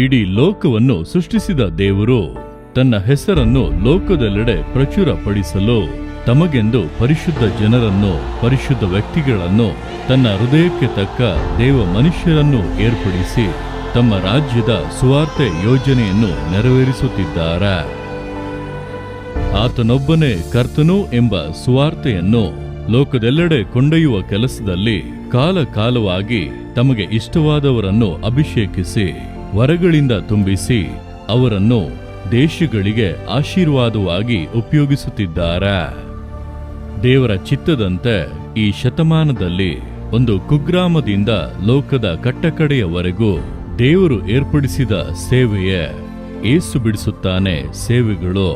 ಇಡೀ ಲೋಕವನ್ನು ಸೃಷ್ಟಿಸಿದ ದೇವರು ತನ್ನ ಹೆಸರನ್ನು ಲೋಕದೆಲ್ಲೆಡೆ ಪ್ರಚುರಪಡಿಸಲು ತಮಗೆಂದು ಪರಿಶುದ್ಧ ಜನರನ್ನು, ಪರಿಶುದ್ಧ ವ್ಯಕ್ತಿಗಳನ್ನು, ತನ್ನ ಹೃದಯಕ್ಕೆ ತಕ್ಕ ದೇವ ಮನುಷ್ಯರನ್ನು ಏರ್ಪಡಿಸಿ ತಮ್ಮ ರಾಜ್ಯದ ಸುವಾರ್ತೆ ಯೋಜನೆಯನ್ನು ನೆರವೇರಿಸುತ್ತಿದ್ದಾರೆ. ಆತನೊಬ್ಬನೇ ಕರ್ತನು ಎಂಬ ಸುವಾರ್ತೆಯನ್ನು ಲೋಕದೆಲ್ಲೆಡೆ ಕೊಂಡೊಯ್ಯುವ ಕೆಲಸದಲ್ಲಿ ಕಾಲಕಾಲವಾಗಿ ತಮಗೆ ಇಷ್ಟವಾದವರನ್ನು ಅಭಿಷೇಕಿಸಿ ವರಗಳಿಂದ ತುಂಬಿಸಿ ಅವರನ್ನು ದೇಶಗಳಿಗೆ ಆಶೀರ್ವಾದವಾಗಿ ಉಪಯೋಗಿಸುತ್ತಿದ್ದಾರೆ. ದೇವರ ಚಿತ್ತದಂತೆ ಈ ಶತಮಾನದಲ್ಲಿ ಒಂದು ಕುಗ್ರಾಮದಿಂದ ಲೋಕದ ಕಟ್ಟಕಡೆಯವರೆಗೂ ದೇವರು ಏರ್ಪಡಿಸಿದ ಸೇವೆಯೇ ಏಸು ಬಿಡಿಸುತ್ತಾನೆ ಸೇವೆಗಳು.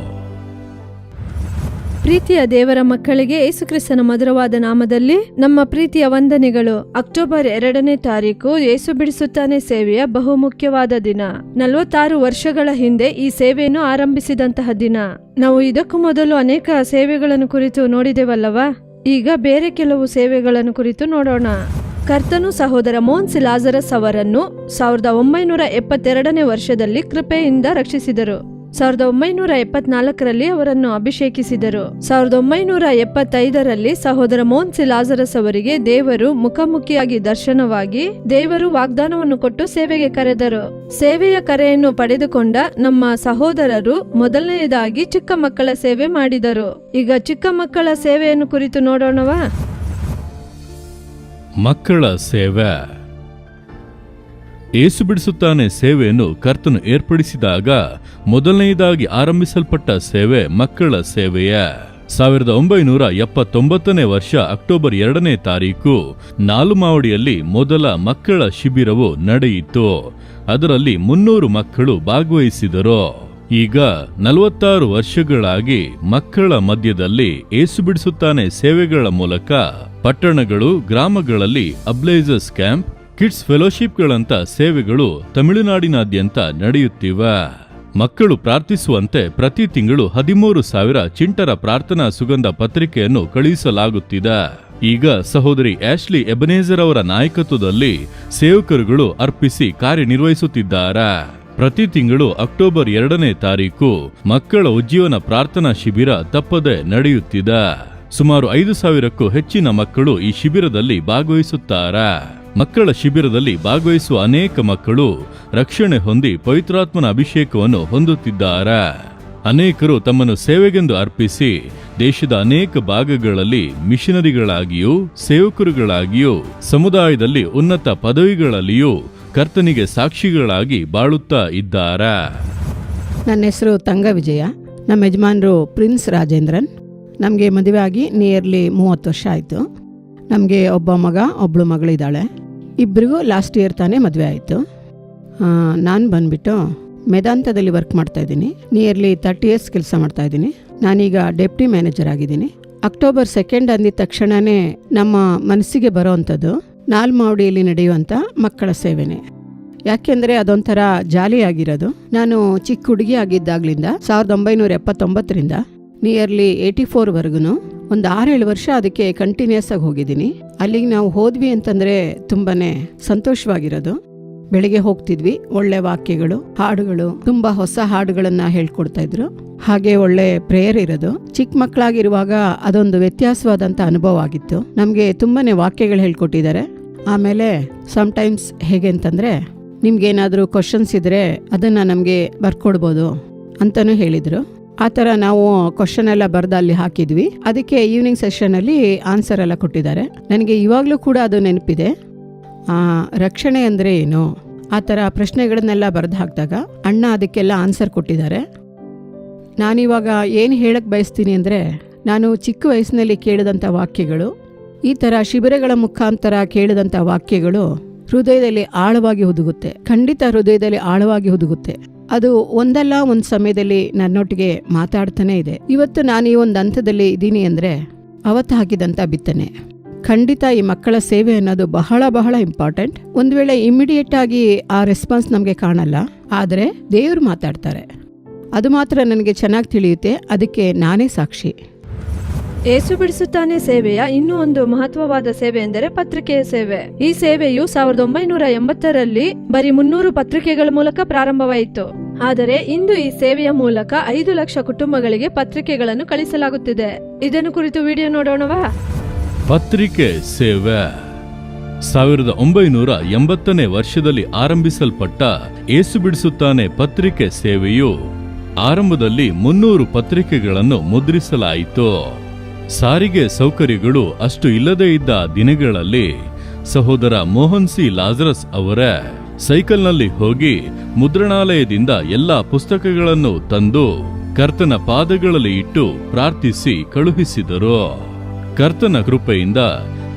ಪ್ರೀತಿಯ ದೇವರ ಮಕ್ಕಳಿಗೆ ಯೇಸುಕ್ರಿಸ್ತನ ಮಧುರವಾದ ನಾಮದಲ್ಲಿ ನಮ್ಮ ಪ್ರೀತಿಯ ವಂದನೆಗಳು. ಅಕ್ಟೋಬರ್ 2ನೇ ತಾರೀಕು ಯೇಸು ಬಿಡಿಸುತ್ತಾನೆ ಸೇವೆಯ ಬಹುಮುಖ್ಯವಾದ ದಿನ. 46 ವರ್ಷಗಳ ಹಿಂದೆ ಈ ಸೇವೆಯನ್ನು ಆರಂಭಿಸಿದಂತಹ ದಿನ. ನಾವು ಇದಕ್ಕೂ ಮೊದಲು ಅನೇಕ ಸೇವೆಗಳನ್ನು ಕುರಿತು ನೋಡಿದೆವಲ್ಲವಾ? ಈಗ ಬೇರೆ ಕೆಲವು ಸೇವೆಗಳನ್ನು ಕುರಿತು ನೋಡೋಣ. ಕರ್ತನು ಸಹೋದರ ಮೋನ್ಸ್ ಲಾಜರಸ್ ಅವರನ್ನು 1972ನೇ ವರ್ಷದಲ್ಲಿ ಕೃಪೆಯಿಂದ ರಕ್ಷಿಸಿದರು. 1974ರಲ್ಲಿ ಅವರನ್ನು ಅಭಿಷೇಕಿಸಿದರು. 1975ರಲ್ಲಿ ಸಹೋದರ ಮೋನ್ಸ್ ಲಾಜರಸ್ ಅವರಿಗೆ ದೇವರು ಮುಖಾಮುಖಿಯಾಗಿ ದರ್ಶನವಾಗಿ ದೇವರು ವಾಗ್ದಾನವನ್ನು ಕೊಟ್ಟು ಸೇವೆಗೆ ಕರೆದರು. ಸೇವೆಯ ಕರೆಯನ್ನು ಪಡೆದುಕೊಂಡ ನಮ್ಮ ಸಹೋದರರು ಮೊದಲನೆಯದಾಗಿ ಚಿಕ್ಕ ಮಕ್ಕಳ ಸೇವೆ ಮಾಡಿದರು. ಈಗ ಚಿಕ್ಕ ಮಕ್ಕಳ ಸೇವೆಯನ್ನು ಕುರಿತು ನೋಡೋಣವಾ? ಮಕ್ಕಳ ಸೇವೆ. ಏಸು ಬಿಡಿಸುತ್ತಾನೆ ಸೇವೆಯನ್ನು ಕರ್ತನು ಏರ್ಪಡಿಸಿದಾಗ ಮೊದಲನೆಯದಾಗಿ ಆರಂಭಿಸಲ್ಪಟ್ಟ ಸೇವೆ ಮಕ್ಕಳ ಸೇವೆಯೇ. 1979ನೇ ವರ್ಷ ಅಕ್ಟೋಬರ್ 2ನೇ ತಾರೀಕು ನಾಲುಮಾವಡಿಯಲ್ಲಿ ಮೊದಲ ಮಕ್ಕಳ ಶಿಬಿರವು ನಡೆಯಿತು. ಅದರಲ್ಲಿ 300 ಮಕ್ಕಳು ಭಾಗವಹಿಸಿದರು. ಈಗ 46 ವರ್ಷಗಳಾಗಿ ಮಕ್ಕಳ ಮಧ್ಯದಲ್ಲಿ ಏಸು ಬಿಡಿಸುತ್ತಾನೆ ಸೇವೆಗಳ ಮೂಲಕ ಪಟ್ಟಣಗಳು, ಗ್ರಾಮಗಳಲ್ಲಿ ಅಬ್ಲೈಸರ್ಸ್ ಕ್ಯಾಂಪ್, ಕಿಡ್ಸ್ ಫೆಲೋಶಿಪ್ಗಳಂತ ಸೇವೆಗಳು ತಮಿಳುನಾಡಿನಾದ್ಯಂತ ನಡೆಯುತ್ತಿವೆ. ಮಕ್ಕಳು ಪ್ರಾರ್ಥಿಸುವಂತೆ ಪ್ರತಿ ತಿಂಗಳು 13,000 ಚಿಂಟರ ಪ್ರಾರ್ಥನಾ ಸುಗಂಧ ಪತ್ರಿಕೆಯನ್ನು ಕಳುಹಿಸಲಾಗುತ್ತಿದೆ. ಈಗ ಸಹೋದರಿ ಆಶ್ಲಿ ಎಬನೇಜರ್ ಅವರ ನಾಯಕತ್ವದಲ್ಲಿ ಸೇವಕರುಗಳು ಅರ್ಪಿಸಿ ಕಾರ್ಯನಿರ್ವಹಿಸುತ್ತಿದ್ದಾರೆ. ಪ್ರತಿ ತಿಂಗಳು ಅಕ್ಟೋಬರ್ 2ನೇ ತಾರೀಕು ಮಕ್ಕಳ ಉಜ್ಜೀವನ ಪ್ರಾರ್ಥನಾ ಶಿಬಿರ ತಪ್ಪದೆ ನಡೆಯುತ್ತಿದೆ. ಸುಮಾರು 5,000ಕ್ಕೂ ಹೆಚ್ಚಿನ ಮಕ್ಕಳು ಈ ಶಿಬಿರದಲ್ಲಿ ಭಾಗವಹಿಸುತ್ತಾರೆ. ಮಕ್ಕಳ ಶಿಬಿರದಲ್ಲಿ ಭಾಗವಹಿಸುವ ಅನೇಕ ಮಕ್ಕಳು ರಕ್ಷಣೆ ಹೊಂದಿ ಪವಿತ್ರಾತ್ಮನ ಅಭಿಷೇಕವನ್ನು ಹೊಂದುತ್ತಿದ್ದಾರೆ. ಅನೇಕರು ತಮ್ಮನ್ನು ಸೇವೆಗೆಂದು ಅರ್ಪಿಸಿ ದೇಶದ ಅನೇಕ ಭಾಗಗಳಲ್ಲಿ ಮಿಷನರಿಗಳಾಗಿಯೂ, ಸೇವಕರುಗಳಾಗಿಯೂ, ಸಮುದಾಯದಲ್ಲಿ ಉನ್ನತ ಪದವಿಗಳಲ್ಲಿಯೂ ಕರ್ತನಿಗೆ ಸಾಕ್ಷಿಗಳಾಗಿ ಬಾಳುತ್ತಾ ಇದ್ದಾರೆ. ನನ್ನ ಹೆಸರು ತಂಗ ವಿಜಯ. ನಮ್ಮ ಯಜಮಾನರು ಪ್ರಿನ್ಸ್ ರಾಜೇಂದ್ರನ್. ನಮಗೆ ಮದುವೆ ಆಗಿ ನಿಯರ್ಲಿ 30 ವರ್ಷ ಆಯಿತು. ನಮಗೆ ಒಬ್ಬ ಮಗ, ಒಬ್ಬಳು ಮಗಳಿದ್ದಾಳೆ. ಇಬ್ಬರಿಗೂ ಲಾಸ್ಟ್ ಇಯರ್ ತಾನೇ ಮದುವೆ ಆಯಿತು. ನಾನು ಬಂದುಬಿಟ್ಟು ಮೆದಾಂತದಲ್ಲಿ ವರ್ಕ್ ಮಾಡ್ತಾಯಿದ್ದೀನಿ. ನಿಯರ್ಲಿ 30 ಇಯರ್ಸ್ ಕೆಲಸ ಮಾಡ್ತಾಯಿದ್ದೀನಿ. ನಾನೀಗ ಡೆಪ್ಟಿ ಮ್ಯಾನೇಜರ್ ಆಗಿದ್ದೀನಿ. ಅಕ್ಟೋಬರ್ 2 ಅಂದಿದ ತಕ್ಷಣವೇ ನಮ್ಮ ಮನಸ್ಸಿಗೆ ಬರೋ ಅಂಥದ್ದು ನಾಲ್ಮಾವಡಿಯಲ್ಲಿ ನಡೆಯುವಂಥ ಮಕ್ಕಳ ಸೇವೆನೇ. ಯಾಕೆಂದರೆ ಅದೊಂಥರ ಜಾಲಿಯಾಗಿರೋದು. ನಾನು ಚಿಕ್ಕ ಹುಡುಗಿ ಆಗಿದ್ದಾಗಲಿಂದ 1979ರಿಂದ ನಿಯರ್ಲಿ 84ವರೆಗೂ ಒಂದು 6-7 ವರ್ಷ ಅದಕ್ಕೆ ಕಂಟಿನ್ಯೂಸ್ ಆಗಿ ಹೋಗಿದ್ದೀನಿ. ಅಲ್ಲಿಗೆ ನಾವು ಹೋದ್ವಿ ಅಂತಂದರೆ ತುಂಬಾ ಸಂತೋಷವಾಗಿರೋದು. ಬೆಳಿಗ್ಗೆ ಹೋಗ್ತಿದ್ವಿ, ಒಳ್ಳೆ ವಾಕ್ಯಗಳು, ಹಾಡುಗಳು, ತುಂಬಾ ಹೊಸ ಹಾಡುಗಳನ್ನ ಹೇಳ್ಕೊಡ್ತಾ ಇದ್ರು. ಹಾಗೆ ಒಳ್ಳೆ ಪ್ರೇಯರ್ ಇರೋದು. ಚಿಕ್ಕ ಮಕ್ಕಳಾಗಿರುವಾಗ ಅದೊಂದು ವ್ಯತ್ಯಾಸವಾದಂಥ ಅನುಭವ ಆಗಿತ್ತು. ನಮಗೆ ತುಂಬಾನೇ ವಾಕ್ಯಗಳು ಹೇಳ್ಕೊಟ್ಟಿದ್ದಾರೆ. ಆಮೇಲೆ ಸಮ್ಟೈಮ್ಸ್ ಹೇಗೆ ಅಂತಂದರೆ, ನಿಮ್ಗೇನಾದರೂ ಕ್ವಶನ್ಸ್ ಇದ್ದರೆ ಅದನ್ನು ನಮಗೆ ಬರ್ಕೊಡ್ಬೋದು ಅಂತಲೂ ಹೇಳಿದರು. ಆ ಥರ ನಾವು ಕ್ವಶನ್ ಎಲ್ಲ ಬರೆದು ಅಲ್ಲಿ ಹಾಕಿದ್ವಿ. ಅದಕ್ಕೆ ಈವ್ನಿಂಗ್ ಸೆಷನಲ್ಲಿ ಆನ್ಸರ್ ಎಲ್ಲ ಕೊಟ್ಟಿದ್ದಾರೆ. ನನಗೆ ಇವಾಗಲೂ ಕೂಡ ಅದು ನೆನಪಿದೆ. ರಕ್ಷಣೆ ಅಂದರೆ ಏನು, ಆ ಥರ ಪ್ರಶ್ನೆಗಳನ್ನೆಲ್ಲ ಬರೆದು ಹಾಕಿದಾಗ ಅಣ್ಣ ಅದಕ್ಕೆಲ್ಲ ಆನ್ಸರ್ ಕೊಟ್ಟಿದ್ದಾರೆ. ನಾನಿವಾಗ ಏನು ಹೇಳಕ್ಕೆ ಬಯಸ್ತೀನಿ ಅಂದರೆ, ನಾನು ಚಿಕ್ಕ ವಯಸ್ಸಿನಲ್ಲಿ ಕೇಳಿದಂಥ ವಾಕ್ಯಗಳು, ಈ ಥರ ಶಿಬಿರಗಳ ಮುಖಾಂತರ ಕೇಳಿದಂಥ ವಾಕ್ಯಗಳು ಹೃದಯದಲ್ಲಿ ಆಳವಾಗಿ ಹುದುಗುತ್ತೆ. ಖಂಡಿತ ಹೃದಯದಲ್ಲಿ ಆಳವಾಗಿ ಹುದುಗುತ್ತೆ. ಅದು ಒಂದಲ್ಲ ಒಂದು ಸಮಯದಲ್ಲಿ ನನ್ನೊಟ್ಟಿಗೆ ಮಾತಾಡ್ತಾನೆ ಇದೆ. ಇವತ್ತು ನಾನು ಈ ಒಂದು ಹಂತದಲ್ಲಿ ಇದ್ದೀನಿ ಅಂದರೆ ಅವತ್ತು ಹಾಕಿದಂಥ ಬಿತ್ತನೆ. ಖಂಡಿತ ಈ ಮಕ್ಕಳ ಸೇವೆ ಅನ್ನೋದು ಬಹಳ ಬಹಳ ಇಂಪಾರ್ಟೆಂಟ್. ಒಂದು ವೇಳೆ ಇಮಿಡಿಯೇಟ್ ಆಗಿ ಆ ರೆಸ್ಪಾನ್ಸ್ ನಮಗೆ ಕಾಣಲ್ಲ, ಆದರೆ ದೇವರು ಮಾತಾಡ್ತಾರೆ. ಅದು ಮಾತ್ರ ನನಗೆ ಚೆನ್ನಾಗಿ ತಿಳಿಯುತ್ತೆ. ಅದಕ್ಕೆ ನಾನೇ ಸಾಕ್ಷಿ. ಏಸು ಬಿಡಿಸುತ್ತಾನೆ ಸೇವೆಯ ಇನ್ನೂ ಒಂದು ಮಹತ್ವವಾದ ಸೇವೆ ಎಂದರೆ ಪತ್ರಿಕೆಯ ಸೇವೆ. ಈ ಸೇವೆಯು 1980ರಲ್ಲಿ ಬರೀ 300 ಪತ್ರಿಕೆಗಳ ಮೂಲಕ ಪ್ರಾರಂಭವಾಯಿತು. ಆದರೆ ಇಂದು ಈ ಸೇವೆಯ ಮೂಲಕ 5 ಲಕ್ಷ ಕುಟುಂಬಗಳಿಗೆ ಪತ್ರಿಕೆಗಳನ್ನು ಕಳಿಸಲಾಗುತ್ತಿದೆ. ಇದನ್ನು ಕುರಿತು ವಿಡಿಯೋ ನೋಡೋಣವಾ? ಪತ್ರಿಕೆ ಸೇವೆ 1980ನೇ ವರ್ಷದಲ್ಲಿ ಆರಂಭಿಸಲ್ಪಟ್ಟ ಏಸು ಬಿಡಿಸುತ್ತಾನೆ ಪತ್ರಿಕೆ ಸೇವೆಯು ಆರಂಭದಲ್ಲಿ 300 ಪತ್ರಿಕೆಗಳನ್ನು ಮುದ್ರಿಸಲಾಯಿತು. ಸಾರಿಗೆ ಸೌಕರ್ಯಗಳು ಅಷ್ಟು ಇಲ್ಲದೇ ಇದ್ದ ದಿನಗಳಲ್ಲಿ ಸಹೋದರ ಮೋಹನ್ ಸಿ ಲಾಜರಸ್ ಅವರ ಸೈಕಲ್ನಲ್ಲಿ ಹೋಗಿ ಮುದ್ರಣಾಲಯದಿಂದ ಎಲ್ಲಾ ಪುಸ್ತಕಗಳನ್ನು ತಂದು ಕರ್ತನ ಪಾದಗಳಲ್ಲಿ ಇಟ್ಟು ಪ್ರಾರ್ಥಿಸಿ ಕಳುಹಿಸಿದರು. ಕರ್ತನ ಕೃಪೆಯಿಂದ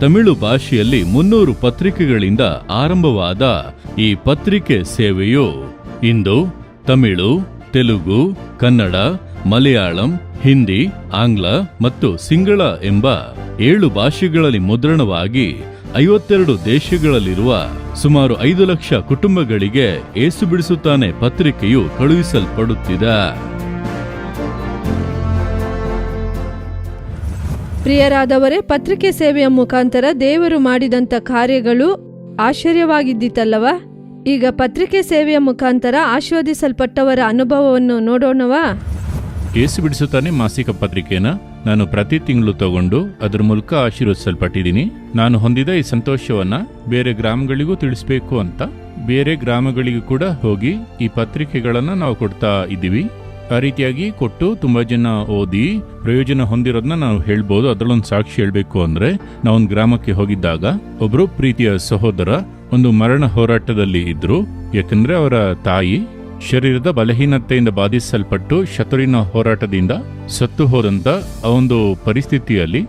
ತಮಿಳು ಭಾಷೆಯಲ್ಲಿ 300 ಪತ್ರಿಕೆಗಳಿಂದ ಆರಂಭವಾದ ಈ ಪತ್ರಿಕೆ ಸೇವೆಯು ಇಂದು ತಮಿಳು, ತೆಲುಗು, ಕನ್ನಡ, ಮಲಯಾಳಂ, ಹಿಂದಿ, ಆಂಗ್ಲ ಮತ್ತು ಸಿಂಗಳ ಎಂಬ 7 ಭಾಷೆಗಳಲ್ಲಿ ಮುದ್ರಣವಾಗಿ 52 ದೇಶಗಳಲ್ಲಿರುವ ಸುಮಾರು 5 ಲಕ್ಷ ಕುಟುಂಬಗಳಿಗೆ ಏಸು ಬಿಡಿಸುತ್ತಾನೆ ಪತ್ರಿಕೆಯು ಕಳುಹಿಸಲ್ಪಡುತ್ತಿದೆ. ಪ್ರಿಯರಾದವರೇ, ಪತ್ರಿಕೆ ಸೇವೆಯ ಮುಖಾಂತರ ದೇವರು ಮಾಡಿದಂಥ ಕಾರ್ಯಗಳು ಆಶ್ಚರ್ಯವಾಗಿದ್ದಿತಲ್ಲವಾ? ಈಗ ಪತ್ರಿಕೆ ಸೇವೆಯ ಮುಖಾಂತರ ಆಶೀರ್ವದಿಸಲ್ಪಟ್ಟವರ ಅನುಭವವನ್ನು ನೋಡೋಣವಾ? ಏಸು ಬಿಡಿಸುತ್ತಾನೆ ಮಾಸಿಕ ಪತ್ರಿಕೆನ ನಾನು ಪ್ರತಿ ತಿಂಗಳು ತಗೊಂಡು ಅದರ ಮೂಲಕ ಆಶೀರ್ವದಿಸಲ್ಪಟ್ಟಿದ್ದೀನಿ. ನಾನು ಹೊಂದಿದ ಈ ಸಂತೋಷವನ್ನ ಬೇರೆ ಗ್ರಾಮಗಳಿಗೂ ತಿಳಿಸ್ಬೇಕು ಅಂತ ಬೇರೆ ಗ್ರಾಮಗಳಿಗೂ ಕೂಡ ಹೋಗಿ ಈ ಪತ್ರಿಕೆಗಳನ್ನ ನಾವು ಕೊಡ್ತಾ ಇದ್ದೀವಿ. ಆ ರೀತಿಯಾಗಿ ಕೊಟ್ಟು ತುಂಬಾ ಜನ ಓದಿ ಪ್ರಯೋಜನ ಹೊಂದಿರೋದನ್ನ ನಾವು ಹೇಳ್ಬೋದು. ಅದರಲ್ಲೊಂದು ಸಾಕ್ಷಿ ಹೇಳ್ಬೇಕು ಅಂದ್ರೆ, ನಾವೊಂದು ಗ್ರಾಮಕ್ಕೆ ಹೋಗಿದ್ದಾಗ ಒಬ್ರು ಪ್ರೀತಿಯ ಸಹೋದರ ಒಂದು ಮರಣ ಹೋರಾಟದಲ್ಲಿ ಇದ್ರು. ಯಾಕಂದ್ರೆ ಅವರ ತಾಯಿ ಶರೀರದ ಬಲಹೀನತೆಯಿಂದ ಬಾಧಿಸಲ್ಪಟ್ಟು ಶತ್ರುವಿನ ಹೋರಾಟದಿಂದ ಸತ್ತು ಹೋದಂತ ಆ ಒಂದು ಪರಿಸ್ಥಿತಿಯಲ್ಲಿ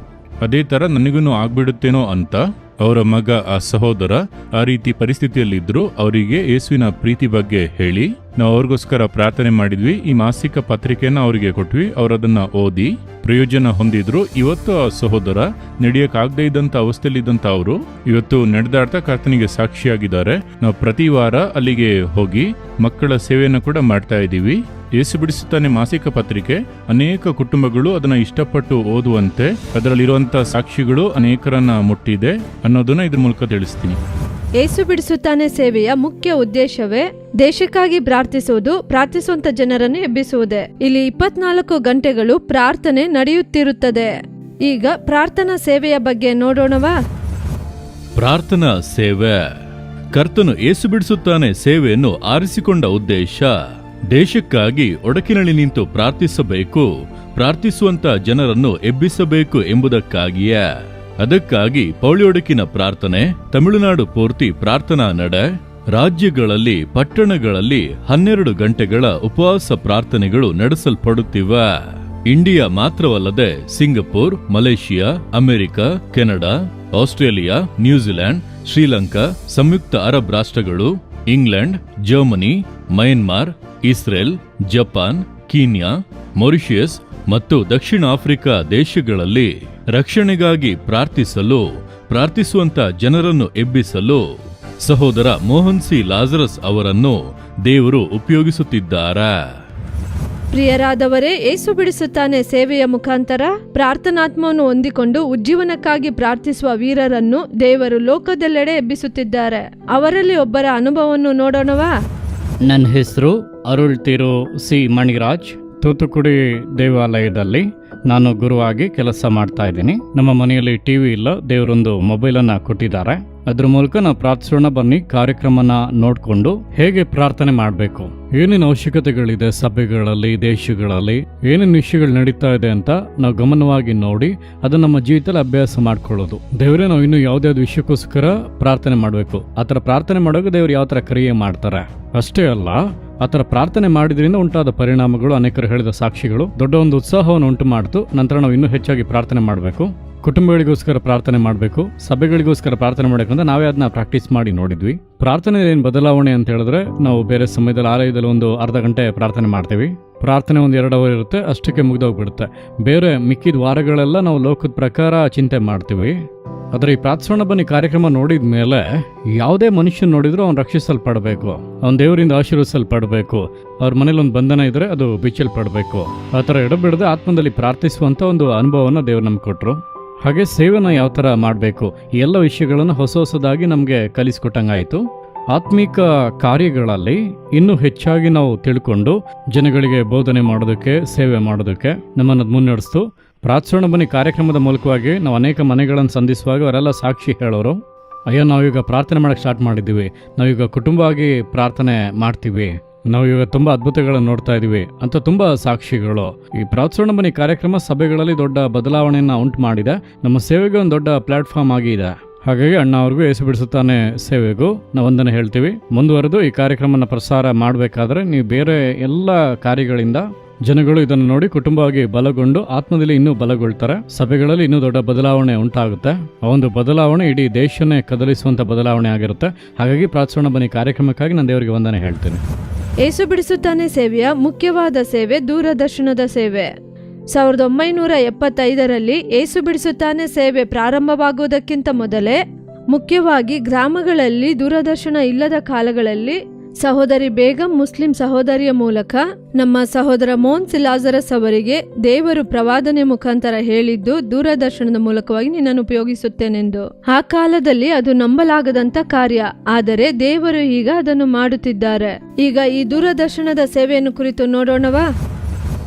ಅದೇ ತರ ನನಗೂ ಆಗ್ಬಿಡುತ್ತೇನೋ ಅಂತ ಅವರ ಮಗ ಆ ಸಹೋದರ ಆ ರೀತಿ ಪರಿಸ್ಥಿತಿಯಲ್ಲಿದ್ರು. ಅವರಿಗೆ ಯೇಸುವಿನ ಪ್ರೀತಿ ಬಗ್ಗೆ ಹೇಳಿ ನಾವು ಅವ್ರಿಗೋಸ್ಕರ ಪ್ರಾರ್ಥನೆ ಮಾಡಿದ್ವಿ. ಈ ಮಾಸಿಕ ಪತ್ರಿಕೆಯನ್ನ ಅವರಿಗೆ ಕೊಟ್ವಿ. ಅವರದನ್ನ ಓದಿ ಪ್ರಯೋಜನ ಹೊಂದಿದ್ರು. ಇವತ್ತು ಆ ಸಹೋದರ ನಡೆಯಕ್ಕಾಗದೇ ಇದ್ದಂತ ಅವಸ್ಥೆಯಲ್ಲಿದ್ದಂತ ಅವರು ಇವತ್ತು ನಡೆದಾಡ್ತಾ ಕರ್ತನಿಗೆ ಸಾಕ್ಷಿಯಾಗಿದ್ದಾರೆ. ನಾವು ಪ್ರತಿ ವಾರ ಅಲ್ಲಿಗೆ ಹೋಗಿ ಮಕ್ಕಳ ಸೇವೆಯನ್ನು ಕೂಡ ಮಾಡ್ತಾ ಇದ್ದೀವಿ. ಏಸು ಬಿಡಿಸುತ್ತಾನೆ ಮಾಸಿಕ ಪತ್ರಿಕೆ ಅನೇಕ ಕುಟುಂಬಗಳು ಅದನ್ನ ಇಷ್ಟಪಟ್ಟು ಓದುವಂತೆ ಅದರಲ್ಲಿರುವಂತಹ ಸಾಕ್ಷಿಗಳು ಅನೇಕರನ್ನ ಮುಟ್ಟಿದೆ ಅನ್ನೋದನ್ನ ಇದ್ರ ಮೂಲಕ ತಿಳಿಸ್ತೀನಿ. ಏಸು ಬಿಡಿಸುತ್ತಾನೆ ಸೇವೆಯ ಮುಖ್ಯ ಉದ್ದೇಶವೇ ದೇಶಕ್ಕಾಗಿ ಪ್ರಾರ್ಥಿಸುವುದು, ಪ್ರಾರ್ಥಿಸುವಂತ ಜನರನ್ನು ಎಬ್ಬಿಸುವುದೇ. ಇಲ್ಲಿ 24 ಗಂಟೆಗಳು ಪ್ರಾರ್ಥನೆ ನಡೆಯುತ್ತಿರುತ್ತದೆ. ಈಗ ಪ್ರಾರ್ಥನಾ ಸೇವೆಯ ಬಗ್ಗೆ ನೋಡೋಣವಾ? ಪ್ರಾರ್ಥನಾ ಸೇವೆ. ಕರ್ತನು ಏಸು ಬಿಡಿಸುತ್ತಾನೆ ಸೇವೆಯನ್ನು ಆರಿಸಿಕೊಂಡ ಉದ್ದೇಶ ದೇಶಕ್ಕಾಗಿ ಒಡಕಿನಲ್ಲಿ ನಿಂತು ಪ್ರಾರ್ಥಿಸಬೇಕು, ಪ್ರಾರ್ಥಿಸುವಂತ ಜನರನ್ನು ಎಬ್ಬಿಸಬೇಕು ಎಂಬುದಕ್ಕಾಗಿಯೇ. ಅದಕ್ಕಾಗಿ ಪೌಳಿಯೊಡಕಿನ ಪ್ರಾರ್ಥನೆ, ತಮಿಳುನಾಡು ಪೂರ್ತಿ ಪ್ರಾರ್ಥನಾ ನಡೆ, ರಾಜ್ಯಗಳಲ್ಲಿ ಪಟ್ಟಣಗಳಲ್ಲಿ 12 ಗಂಟೆಗಳ ಉಪವಾಸ ಪ್ರಾರ್ಥನೆಗಳು ನಡೆಸಲ್ಪಡುತ್ತಿವೆ. ಇಂಡಿಯಾ ಮಾತ್ರವಲ್ಲದೆ Singapore, Malaysia, America, Canada, Australia, New Zealand, Sri Lanka, ಸಂಯುಕ್ತ ಅರಬ್ ರಾಷ್ಟ್ರಗಳು, England, Germany, Myanmar, Israel, Japan, Kenya, Mauritius ಮತ್ತು ದಕ್ಷಿಣ ಆಫ್ರಿಕಾ ದೇಶಗಳಲ್ಲಿ ರಕ್ಷಣೆಗಾಗಿ ಪ್ರಾರ್ಥಿಸಲು, ಪ್ರಾರ್ಥಿಸುವಂತ ಜನರನ್ನು ಎಬ್ಬಿಸಲು ಸಹೋದರ ಮೋಹನ್ ಸಿ ಲಾಜರಸ್ ಅವರನ್ನು ದೇವರು ಉಪಯೋಗಿಸುತ್ತಿದ್ದಾರೆ. ಪ್ರಿಯರಾದವರೇ, ಏಸು ಬಿಡಿಸುತ್ತಾನೆ ಸೇವೆಯ ಮುಖಾಂತರ ಪ್ರಾರ್ಥನಾತ್ಮವನ್ನು ಹೊಂದಿಕೊಂಡು ಉಜ್ಜೀವನಕ್ಕಾಗಿ ಪ್ರಾರ್ಥಿಸುವ ವೀರರನ್ನು ದೇವರು ಲೋಕದೆಲ್ಲೆಡೆ ಎಬ್ಬಿಸುತ್ತಿದ್ದಾರೆ. ಅವರಲ್ಲಿ ಒಬ್ಬರ ಅನುಭವವನ್ನು ನೋಡೋಣವಾ? ನನ್ನ ಹೆಸರು ಅರುಳ್ ತಿರು ಸಿ ಮಣಿರಾಜ್. ತೂತುಕುಡಿ ದೇವಾಲಯದಲ್ಲಿ ನಾನು ಗುರುವಾಗಿ ಕೆಲಸ ಮಾಡ್ತಾ ಇದ್ದೀನಿ. ನಮ್ಮ ಮನೆಯಲ್ಲಿ ಟಿವಿ ಇಲ್ಲ, ದೇವರೊಂದು ಮೊಬೈಲನ್ನು ಕೊಟ್ಟಿದ್ದಾರೆ. ಅದ್ರ ಮೂಲಕ ನಾವು ಪ್ರಾರ್ಥಿಸೋಣ ಬನ್ನಿ ಕಾರ್ಯಕ್ರಮನ ನೋಡಿಕೊಂಡು ಹೇಗೆ ಪ್ರಾರ್ಥನೆ ಮಾಡಬೇಕು, ಏನೇನು ಅವಶ್ಯಕತೆಗಳಿದೆ ಸಭೆಗಳಲ್ಲಿ, ದೇಶಗಳಲ್ಲಿ ಏನೇನು ವಿಷಯಗಳು ನಡೀತಾ ಇದೆ ಅಂತ ನಾವು ಗಮನವಾಗಿ ನೋಡಿ ಅದನ್ನ ನಮ್ಮ ಜೀವಿತದಲ್ಲಿ ಅಭ್ಯಾಸ ಮಾಡ್ಕೊಳ್ಳೋದು. ದೇವರೇ ನಾವು ಇನ್ನು ಯಾವ್ದಾವ್ದು ವಿಷಯಕ್ಕೋಸ್ಕರ ಪ್ರಾರ್ಥನೆ ಮಾಡಬೇಕು, ಆ ಥರ ಪ್ರಾರ್ಥನೆ ಮಾಡುವಾಗ ದೇವರು ಯಾವ ಥರ ಕ್ರಿಯೆ ಮಾಡ್ತಾರೆ. ಅಷ್ಟೇ ಅಲ್ಲ, ಆ ಥರ ಪ್ರಾರ್ಥನೆ ಮಾಡಿದ್ರಿಂದ ಉಂಟಾದ ಪರಿಣಾಮಗಳು, ಅನೇಕರು ಹೇಳಿದ ಸಾಕ್ಷಿಗಳು ದೊಡ್ಡ ಒಂದು ಉತ್ಸಾಹವನ್ನು ಉಂಟು ಮಾಡ್ತು. ನಂತರ ನಾವು ಇನ್ನೂ ಹೆಚ್ಚಾಗಿ ಪ್ರಾರ್ಥನೆ ಮಾಡಬೇಕು, ಕುಟುಂಬಗಳಿಗೋಸ್ಕರ ಪ್ರಾರ್ಥನೆ ಮಾಡಬೇಕು, ಸಭೆಗಳಿಗೋಸ್ಕರ ಪ್ರಾರ್ಥನೆ ಮಾಡಬೇಕಂತ ನಾವೇ ಅದನ್ನ ಪ್ರಾಕ್ಟೀಸ್ ಮಾಡಿ ನೋಡಿದ್ವಿ. ಪ್ರಾರ್ಥನೆ ಏನು ಬದಲಾವಣೆ ಅಂತ ಹೇಳಿದ್ರೆ, ನಾವು ಬೇರೆ ಸಮಯದಲ್ಲಿ ಆಲಯದಲ್ಲಿ ಒಂದು ಅರ್ಧ ಗಂಟೆ ಪ್ರಾರ್ಥನೆ ಮಾಡ್ತೀವಿ. ಪ್ರಾರ್ಥನೆ ಒಂದು 2 ಅವರ್ ಇರುತ್ತೆ, ಅಷ್ಟಕ್ಕೆ ಮುಗಿದೋಗ್ಬಿಡುತ್ತೆ. ಬೇರೆ ಮಿಕ್ಕಿದ ವಾರಗಳೆಲ್ಲ ನಾವು ಲೋಕದ ಪ್ರಕಾರ ಚಿಂತೆ ಮಾಡ್ತೀವಿ. ಆದರೆ ಈ ಪ್ರಾರ್ಥನಾ ಬನ್ನಿ ಕಾರ್ಯಕ್ರಮ ನೋಡಿದ ಮೇಲೆ ಯಾವುದೇ ಮನುಷ್ಯನ ನೋಡಿದ್ರು ಅವ್ನು ರಕ್ಷಿಸಲ್ಪಡಬೇಕು, ಅವ್ನ ದೇವರಿಂದ ಆಶೀರ್ವದಿಸಲ್ಪಡಬೇಕು, ಅವ್ರ ಮನೇಲಿ ಒಂದು ಬಂಧನ ಇದ್ರೆ ಅದು ಬಿಚ್ಚಲ್ಪಡಬೇಕು. ಆ ಥರ ಎಡಬಿಡದೆ ಆತ್ಮದಲ್ಲಿ ಪ್ರಾರ್ಥಿಸುವಂಥ ಒಂದು ಅನುಭವನ ದೇವ್ರು ನಮ್ಗೆ ಕೊಟ್ಟರು. ಹಾಗೆ ಸೇವೆನ ಯಾವ ಥರ ಮಾಡಬೇಕು, ಈ ಎಲ್ಲ ವಿಷಯಗಳನ್ನು ಹೊಸದಾಗಿ ನಮಗೆ ಕಲಿಸ್ಕೊಟ್ಟಂಗಾಯಿತು. ಆತ್ಮಿಕ ಕಾರ್ಯಗಳಲ್ಲಿ ಇನ್ನೂ ಹೆಚ್ಚಾಗಿ ನಾವು ತಿಳ್ಕೊಂಡು ಜನಗಳಿಗೆ ಬೋಧನೆ ಮಾಡೋದಕ್ಕೆ, ಸೇವೆ ಮಾಡೋದಕ್ಕೆ ನಮ್ಮನ್ನು ಮುನ್ನಡೆಸ್ತು. ಪ್ರಾರ್ಥನಾ ಬನ್ನಿ ಕಾರ್ಯಕ್ರಮದ ಮೂಲಕವಾಗಿ ನಾವು ಅನೇಕ ಮನೆಗಳನ್ನು ಸಂಧಿಸುವಾಗ ಅವರೆಲ್ಲ ಸಾಕ್ಷಿ ಹೇಳೋರು, ಅಯ್ಯೋ ನಾವೀಗ ಪ್ರಾರ್ಥನೆ ಮಾಡೋಕ್ಕೆ ಸ್ಟಾರ್ಟ್ ಮಾಡಿದ್ದೀವಿ, ನಾವೀಗ ಕುಟುಂಬವಾಗಿ ಪ್ರಾರ್ಥನೆ ಮಾಡ್ತೀವಿ, ನಾವೀಗ ತುಂಬ ಅದ್ಭುತಗಳನ್ನು ನೋಡ್ತಾ ಇದ್ದೀವಿ ಅಂತ ತುಂಬ ಸಾಕ್ಷಿಗಳು. ಈ ಪ್ರಾರ್ಥನಾ ಬನ್ನಿ ಕಾರ್ಯಕ್ರಮ ಸಭೆಗಳಲ್ಲಿ ದೊಡ್ಡ ಬದಲಾವಣೆಯನ್ನು ಉಂಟು ಮಾಡಿದೆ, ನಮ್ಮ ಸೇವೆಗೆ ಒಂದು ದೊಡ್ಡ ಪ್ಲಾಟ್ಫಾರ್ಮ್ ಆಗಿದೆ. ಹಾಗಾಗಿ ಅಣ್ಣ ಅವ್ರಿಗೂ ಯೇಸು ಬಿಡಿಸುತ್ತಾನೆ ಸೇವೆಗೂ ನಾವು ವಂದನೆ ಹೇಳ್ತೀವಿ. ಮುಂದುವರೆದು ಈ ಕಾರ್ಯಕ್ರಮನ ಪ್ರಸಾರ ಮಾಡಬೇಕಾದ್ರೆ ನೀವು ಬೇರೆ ಎಲ್ಲ ಕಾರ್ಯಗಳಿಂದ ಜನಗಳು ಇದನ್ನು ನೋಡಿ ಕುಟುಂಬವಾಗಿ ಬಲಗೊಂಡು ಆತ್ಮದಲ್ಲಿ ಇನ್ನೂ ಬಲಗೊಳ್ತಾರೆ, ಸಭೆಗಳಲ್ಲಿ ಇನ್ನೂ ದೊಡ್ಡ ಬದಲಾವಣೆ ಉಂಟಾಗುತ್ತೆ. ಆ ಒಂದು ಬದಲಾವಣೆ ಇಡೀ ದೇಶನೇ ಕದಲಿಸುವಂಥ ಬದಲಾವಣೆ ಆಗಿರುತ್ತೆ. ಹಾಗಾಗಿ ಪ್ರಾರ್ಥನಾ ಬನ್ನಿ ಕಾರ್ಯಕ್ರಮಕ್ಕಾಗಿ ನಾನು ದೇವರಿಗೆ ವಂದನೆ ಹೇಳ್ತೀನಿ. ಏಸು ಬಿಡಿಸುತ್ತಾನೆ ಸೇವೆಯ ಮುಖ್ಯವಾದ ಸೇವೆ ದೂರದರ್ಶನದ ಸೇವೆ. 1975ರಲ್ಲಿ ಏಸು ಬಿಡಿಸುತ್ತಾನೆ ಸೇವೆ ಪ್ರಾರಂಭವಾಗುವುದಕ್ಕಿಂತ ಮೊದಲೇ ಮುಖ್ಯವಾಗಿ ಗ್ರಾಮಗಳಲ್ಲಿ ದೂರದರ್ಶನ ಇಲ್ಲದ ಕಾಲಗಳಲ್ಲಿ ಸಹೋದರಿ ಬೇಗಂ ಮುಸ್ಲಿಂ ಸಹೋದರಿಯ ಮೂಲಕ ನಮ್ಮ ಸಹೋದರ ಮೋಹನ್ ಸಿಲಾಜರಸ್ ಅವರಿಗೆ ದೇವರು ಪ್ರವಾದನೆ ಮುಖಾಂತರ ಹೇಳಿದ್ದು ದೂರದರ್ಶನದ ಮೂಲಕವಾಗಿ ನಿನ್ನನ್ನು ಉಪಯೋಗಿಸುತ್ತೇನೆಂದು. ಆ ಕಾಲದಲ್ಲಿ ಅದು ನಂಬಲಾಗದಂತ ಕಾರ್ಯ, ಆದರೆ ದೇವರು ಈಗ ಅದನ್ನು ಮಾಡುತ್ತಿದ್ದಾರೆ. ಈಗ ಈ ದೂರದರ್ಶನದ ಸೇವೆಯನ್ನು ಕುರಿತು ನೋಡೋಣವಾ?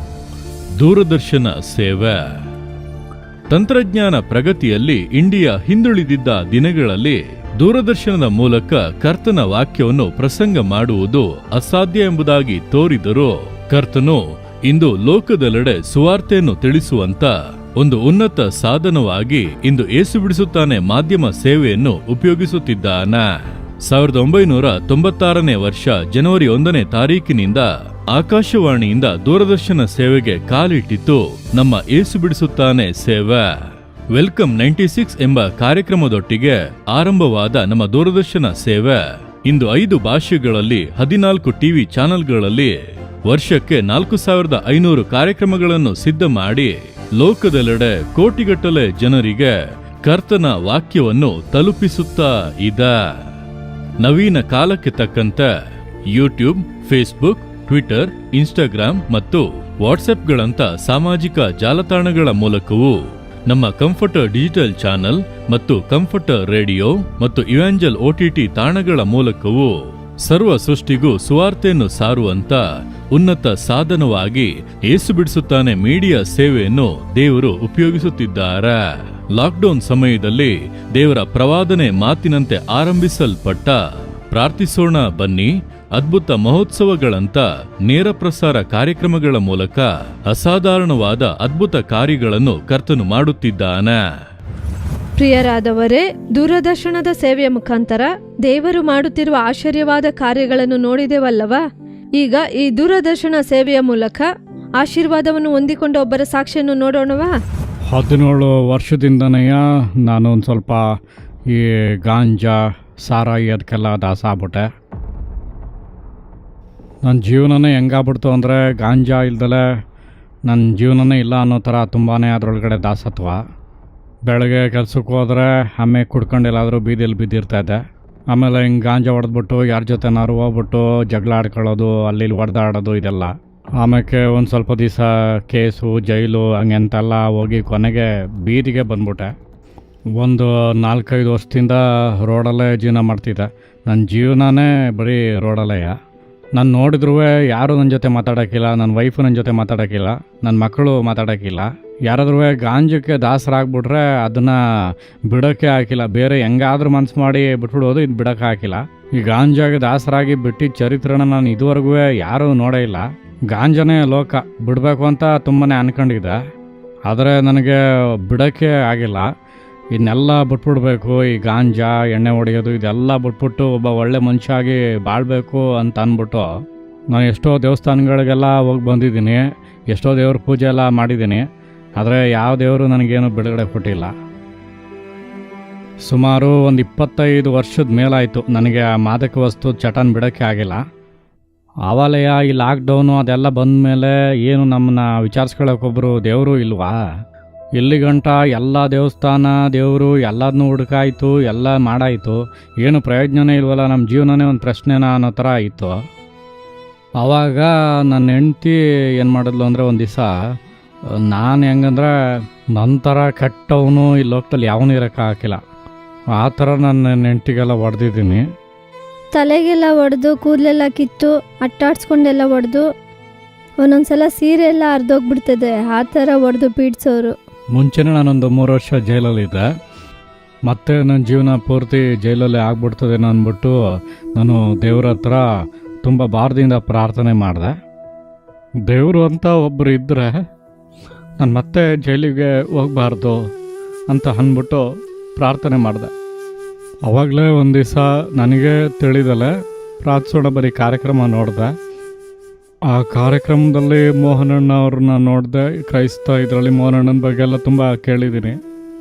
ದೂರದರ್ಶನ ಸೇವೆ. ತಂತ್ರಜ್ಞಾನ ಪ್ರಗತಿಯಲ್ಲಿ ಇಂಡಿಯಾ ಹಿಂದುಳಿದಿದ್ದ ದಿನಗಳಲ್ಲಿ ದೂರದರ್ಶನದ ಮೂಲಕ ಕರ್ತನ ವಾಕ್ಯವನ್ನು ಪ್ರಸಂಗ ಮಾಡುವುದು ಅಸಾಧ್ಯ ಎಂಬುದಾಗಿ ತೋರಿದರೂ ಕರ್ತನು ಇಂದು ಲೋಕದೆಲ್ಲೆಡೆ ಸುವಾರ್ತೆಯನ್ನು ತಿಳಿಸುವಂತ ಒಂದು ಉನ್ನತ ಸಾಧನವಾಗಿ ಇಂದು ಏಸು ಬಿಡಿಸುತ್ತಾನೆ ಮಾಧ್ಯಮ ಸೇವೆಯನ್ನು ಉಪಯೋಗಿಸುತ್ತಿದ್ದಾನ. 1996ನೇ ವರ್ಷ ಜನವರಿ 1ನೇ ತಾರೀಕಿನಿಂದ ಆಕಾಶವಾಣಿಯಿಂದ ದೂರದರ್ಶನ ಸೇವೆಗೆ ಕಾಲಿಟ್ಟಿತು ನಮ್ಮ ಏಸು ಬಿಡಿಸುತ್ತಾನೆ ಸೇವೆ. ವೆಲ್ಕಮ್ 96 ಎಂಬ ಕಾರ್ಯಕ್ರಮದೊಟ್ಟಿಗೆ ಆರಂಭವಾದ ನಮ್ಮ ದೂರದರ್ಶನ ಸೇವೆ ಇಂದು 5 ಭಾಷೆಗಳಲ್ಲಿ 14 ಟಿವಿ ಚಾನೆಲ್ಗಳಲ್ಲಿ ವರ್ಷಕ್ಕೆ 4500 ಕಾರ್ಯಕ್ರಮಗಳನ್ನು ಸಿದ್ಧ ಮಾಡಿ ಲೋಕದೆಲ್ಲೆಡೆ ಕೋಟಿಗಟ್ಟಲೆ ಜನರಿಗೆ ಕರ್ತನ ವಾಕ್ಯವನ್ನು ತಲುಪಿಸುತ್ತಾ ಇದೆ. ನವೀನ ಕಾಲಕ್ಕೆ ತಕ್ಕಂತೆ ಯೂಟ್ಯೂಬ್, ಫೇಸ್ಬುಕ್, ಟ್ವಿಟರ್, ಇನ್ಸ್ಟಾಗ್ರಾಮ್ ಮತ್ತು ವಾಟ್ಸ್ಆಪ್ಗಳಂತ ಸಾಮಾಜಿಕ ಜಾಲತಾಣಗಳ ಮೂಲಕವೂ ನಮ್ಮ ಕಂಫರ್ಟರ್ ಡಿಜಿಟಲ್ ಚಾನೆಲ್ ಮತ್ತು ಕಂಫರ್ಟರ್ ರೇಡಿಯೋ ಮತ್ತು ಇವಾಂಜಲ್ OTT ತಾಣಗಳ ಮೂಲಕವೂ ಸರ್ವ ಸೃಷ್ಟಿಗೂ ಸುವಾರ್ತೆಯನ್ನು ಸಾರುವಂತ ಉನ್ನತ ಸಾಧನವಾಗಿ ಏಸು ಬಿಡಿಸುತ್ತಾನೆ ಮೀಡಿಯಾ ಸೇವೆಯನ್ನು ದೇವರು ಉಪಯೋಗಿಸುತ್ತಿದ್ದಾರೆ. ಲಾಕ್ಡೌನ್ ಸಮಯದಲ್ಲಿ ದೇವರ ಪ್ರವಾದನೆ ಮಾತಿನಂತೆ ಆರಂಭಿಸಲ್ಪಟ್ಟ ಪ್ರಾರ್ಥಿಸೋಣ ಬನ್ನಿ ಅದ್ಭುತ ಮಹೋತ್ಸವಗಳಂತ ನೇರ ಪ್ರಸಾರ ಕಾರ್ಯಕ್ರಮಗಳ ಮೂಲಕ ಅಸಾಧಾರಣವಾದ ಅದ್ಭುತ ಕಾರ್ಯಗಳನ್ನು ಕರ್ತನು ಮಾಡುತ್ತಿದ್ದಾನೆ. ಪ್ರಿಯರಾದವರೇ, ದೂರದರ್ಶನದ ಸೇವೆಯ ಮುಖಾಂತರ ದೇವರು ಮಾಡುತ್ತಿರುವ ಆಶ್ಚರ್ಯವಾದ ಕಾರ್ಯಗಳನ್ನು ನೋಡಿದೆವಲ್ಲವಾ? ಈಗ ಈ ದೂರದರ್ಶನ ಸೇವೆಯ ಮೂಲಕ ಆಶೀರ್ವಾದವನ್ನು ಹೊಂದಿಕೊಂಡ ಒಬ್ಬರ ಸಾಕ್ಷಿಯನ್ನು ನೋಡೋಣವಾ? 17 ವರ್ಷದಿಂದನೇ ನಾನು ಒಂದು ಸ್ವಲ್ಪ ಈ ಗಾಂಜಾ ಸಾರಾಯಿ ಅದಕ್ಕೆಲ್ಲ ದಾಸ ಆಗ್ಬಿಟ್ಟೆ. ನನ್ನ ಜೀವನನೇ ಹೆಂಗಾಗ್ಬಿಡ್ತು ಅಂದರೆ ಗಾಂಜಾ ಇಲ್ದಲೆ ನನ್ನ ಜೀವನನೇ ಇಲ್ಲ ಅನ್ನೋ ಥರ ತುಂಬಾ ಅದರೊಳಗಡೆ ದಾಸತ್ವ. ಬೆಳಗ್ಗೆ ಕೆಲಸಕ್ಕೆ ಹೋದರೆ ಆಮೇಲೆ ಕುಡ್ಕೊಂಡು ಎಲ್ಲಾದರೂ ಬೀದಿಯಲ್ಲಿ ಬಿದ್ದಿರ್ತಾಯಿದ್ದೆ. ಆಮೇಲೆ ಹಿಂಗೆ ಗಾಂಜಾ ಹೊಡೆದ್ಬಿಟ್ಟು ಯಾರ ಜೊತೆನಾರು ಹೋಗ್ಬಿಟ್ಟು ಜಗಳ ಆಡ್ಕೊಳ್ಳೋದು, ಅಲ್ಲಿ ಹೊಡೆದಾಡೋದು ಇದೆಲ್ಲ. ಆಮೇಲೆ ಒಂದು ಸ್ವಲ್ಪ ದಿವಸ ಕೇಸು, ಜೈಲು ಹಂಗೆಂತೆಲ್ಲ ಹೋಗಿ ಕೊನೆಗೆ ಬೀದಿಗೆ ಬಂದ್ಬಿಟ್ಟೆ. ಒಂದು 4-5 ವರ್ಷದಿಂದ ರೋಡಲ್ಲೇ ಜೀವನ ಮಾಡ್ತಿದ್ದೆ. ನನ್ನ ಜೀವನನೇ ಬರೀ ರೋಡಲ್ಲೇ. ನಾನು ನೋಡಿದ್ರೂ ಯಾರೂ ನನ್ನ ಜೊತೆ ಮಾತಾಡೋಕ್ಕಿಲ್ಲ, ನನ್ನ ವೈಫು ನನ್ನ ಜೊತೆ ಮಾತಾಡೋಕ್ಕಿಲ್ಲ, ನನ್ನ ಮಕ್ಕಳು ಮಾತಾಡೋಕ್ಕಿಲ್ಲ. ಯಾರಾದ್ರೂ ಗಾಂಜಕ್ಕೆ ದಾಸರಾಗ್ಬಿಟ್ರೆ ಅದನ್ನು ಬಿಡೋಕ್ಕೆ ಹಾಕಿಲ್ಲ. ಬೇರೆ ಹೆಂಗಾದ್ರೂ ಮನ್ಸು ಮಾಡಿ ಬಿಟ್ಬಿಡೋದು, ಇದು ಬಿಡೋಕ್ಕೆ ಹಾಕಿಲ್ಲ. ಈ ಗಾಂಜಾಗೆ ದಾಸರಾಗಿ ಬಿಟ್ಟಿದ್ದ ಚರಿತ್ರೆನ ನಾನು ಇದುವರೆಗೂ ಯಾರೂ ನೋಡೇ ಇಲ್ಲ. ಗಾಂಜಾನೇ ಲೋಕ ಬಿಡಬೇಕು ಅಂತ ತುಂಬಾ ಅನ್ಕೊಂಡಿದ್ದೆ, ಆದರೆ ನನಗೆ ಬಿಡೋಕ್ಕೆ ಆಗಿಲ್ಲ. ಇದನ್ನೆಲ್ಲ ಬಿಟ್ಬಿಡ್ಬೇಕು, ಈ ಗಾಂಜಾ, ಎಣ್ಣೆ ಹೊಡೆಯೋದು ಇದೆಲ್ಲ ಬಿಟ್ಬಿಟ್ಟು ಒಬ್ಬ ಒಳ್ಳೆ ಮನುಷ್ಯ ಆಗಿ ಬಾಳಬೇಕು ಅಂತ ಅಂದ್ಬಿಟ್ಟು ನಾನು ಎಷ್ಟೋ ದೇವಸ್ಥಾನಗಳಿಗೆಲ್ಲ ಹೋಗಿ ಬಂದಿದ್ದೀನಿ, ಎಷ್ಟೋ ದೇವ್ರ ಪೂಜೆ ಎಲ್ಲ ಮಾಡಿದ್ದೀನಿ. ಆದರೆ ಯಾವ ದೇವರು ನನಗೇನು ಬಿಡುಗಡೆ ಕೊಟ್ಟಿಲ್ಲ. ಸುಮಾರು ಒಂದು 25 ವರ್ಷದ ಮೇಲಾಯಿತು ನನಗೆ ಆ ಮಾದಕ ವಸ್ತು ಚಟನ ಬಿಡೋಕ್ಕೆ ಆಗಿಲ್ಲ. ಆವಾಲಯ ಈ ಲಾಕ್ಡೌನು ಅದೆಲ್ಲ ಬಂದಮೇಲೆ ಏನು ನಮ್ಮನ್ನ ವಿಚಾರಿಸ್ಕೊಳ್ಳೋಕೊಬ್ಬರು ದೇವರು ಇಲ್ವಾ? ಇಲ್ಲಿ ಗಂಟ ಎಲ್ಲ ದೇವಸ್ಥಾನ ದೇವರು ಎಲ್ಲದನ್ನೂ ಹುಡುಕಾಯ್ತು, ಎಲ್ಲ ಮಾಡಾಯಿತು, ಏನು ಪ್ರಯೋಜನನೇ ಇಲ್ವಲ್ಲ, ನಮ್ಮ ಜೀವನನೇ ಒಂದು ಪ್ರಶ್ನೆನಾ ಅನ್ನೋ ಥರ ಆಯಿತು. ಆವಾಗ ನನ್ನ ಹೆಂಡ್ತಿ ಏನು ಮಾಡಿದ್ಲು ಅಂದರೆ, ಒಂದು ದಿವಸ ನಾನು ಹೆಂಗಂದ್ರೆ ನನ್ನ ಥರ ಕೆಟ್ಟವನು ಈ ಲೋಕದಲ್ಲಿ ಯಾವನೂ ಇರೋಕ್ಕಾಗಿಲ್ಲ, ಆ ಥರ ನನ್ನ ಹೆಂಡ್ತಿಗೆಲ್ಲ ಹೊಡೆದಿದ್ದೀನಿ. ತಲೆಗೆಲ್ಲ ಒಡೆದು ಕೂದಲೆಲ್ಲ ಕಿತ್ತು ಅಟ್ಟಾಡ್ಸ್ಕೊಂಡೆಲ್ಲ ಒಡೆದು ಒಂದೊಂದ್ಸಲ ಸೀರೆ ಎಲ್ಲ ಹರಿದೋಗ್ಬಿಡ್ತದೆ, ಆ ಥರ ಒಡೆದು ಪೀಡ್ಸೋರು. ಮುಂಚೆನೇ ನಾನೊಂದು 3 ವರ್ಷ ಜೈಲಲ್ಲಿದ್ದೆ. ಮತ್ತೆ ನನ್ನ ಜೀವನ ಪೂರ್ತಿ ಜೈಲಲ್ಲೇ ಆಗ್ಬಿಡ್ತದೇನೋ ಅಂದ್ಬಿಟ್ಟು ನಾನು ದೇವ್ರ ಹತ್ರ ತುಂಬ ಭಾರದಿಂದ ಪ್ರಾರ್ಥನೆ ಮಾಡಿದೆ. ದೇವರು ಅಂತ ಒಬ್ಬರು ಇದ್ದರೆ ನಾನು ಮತ್ತೆ ಜೈಲಿಗೆ ಹೋಗಬಾರ್ದು ಅಂತ ಅಂದ್ಬಿಟ್ಟು ಪ್ರಾರ್ಥನೆ ಮಾಡಿದೆ. ಆವಾಗಲೇ ಒಂದು ದಿವಸ ನನಗೆ ತಿಳಿದಲೆ ಪ್ರಾರ್ಥಿಸೋಣ ಬರೀ ಕಾರ್ಯಕ್ರಮ ನೋಡಿದೆ. ಆ ಕಾರ್ಯಕ್ರಮದಲ್ಲಿ ಮೋಹನಣ್ಣ ಅವ್ರನ್ನ ನೋಡಿದೆ. ಕ್ರೈಸ್ತ ಇದರಲ್ಲಿ ಮೋಹನಣ್ಣನ ಬಗ್ಗೆ ಎಲ್ಲ ತುಂಬ ಕೇಳಿದ್ದೀನಿ.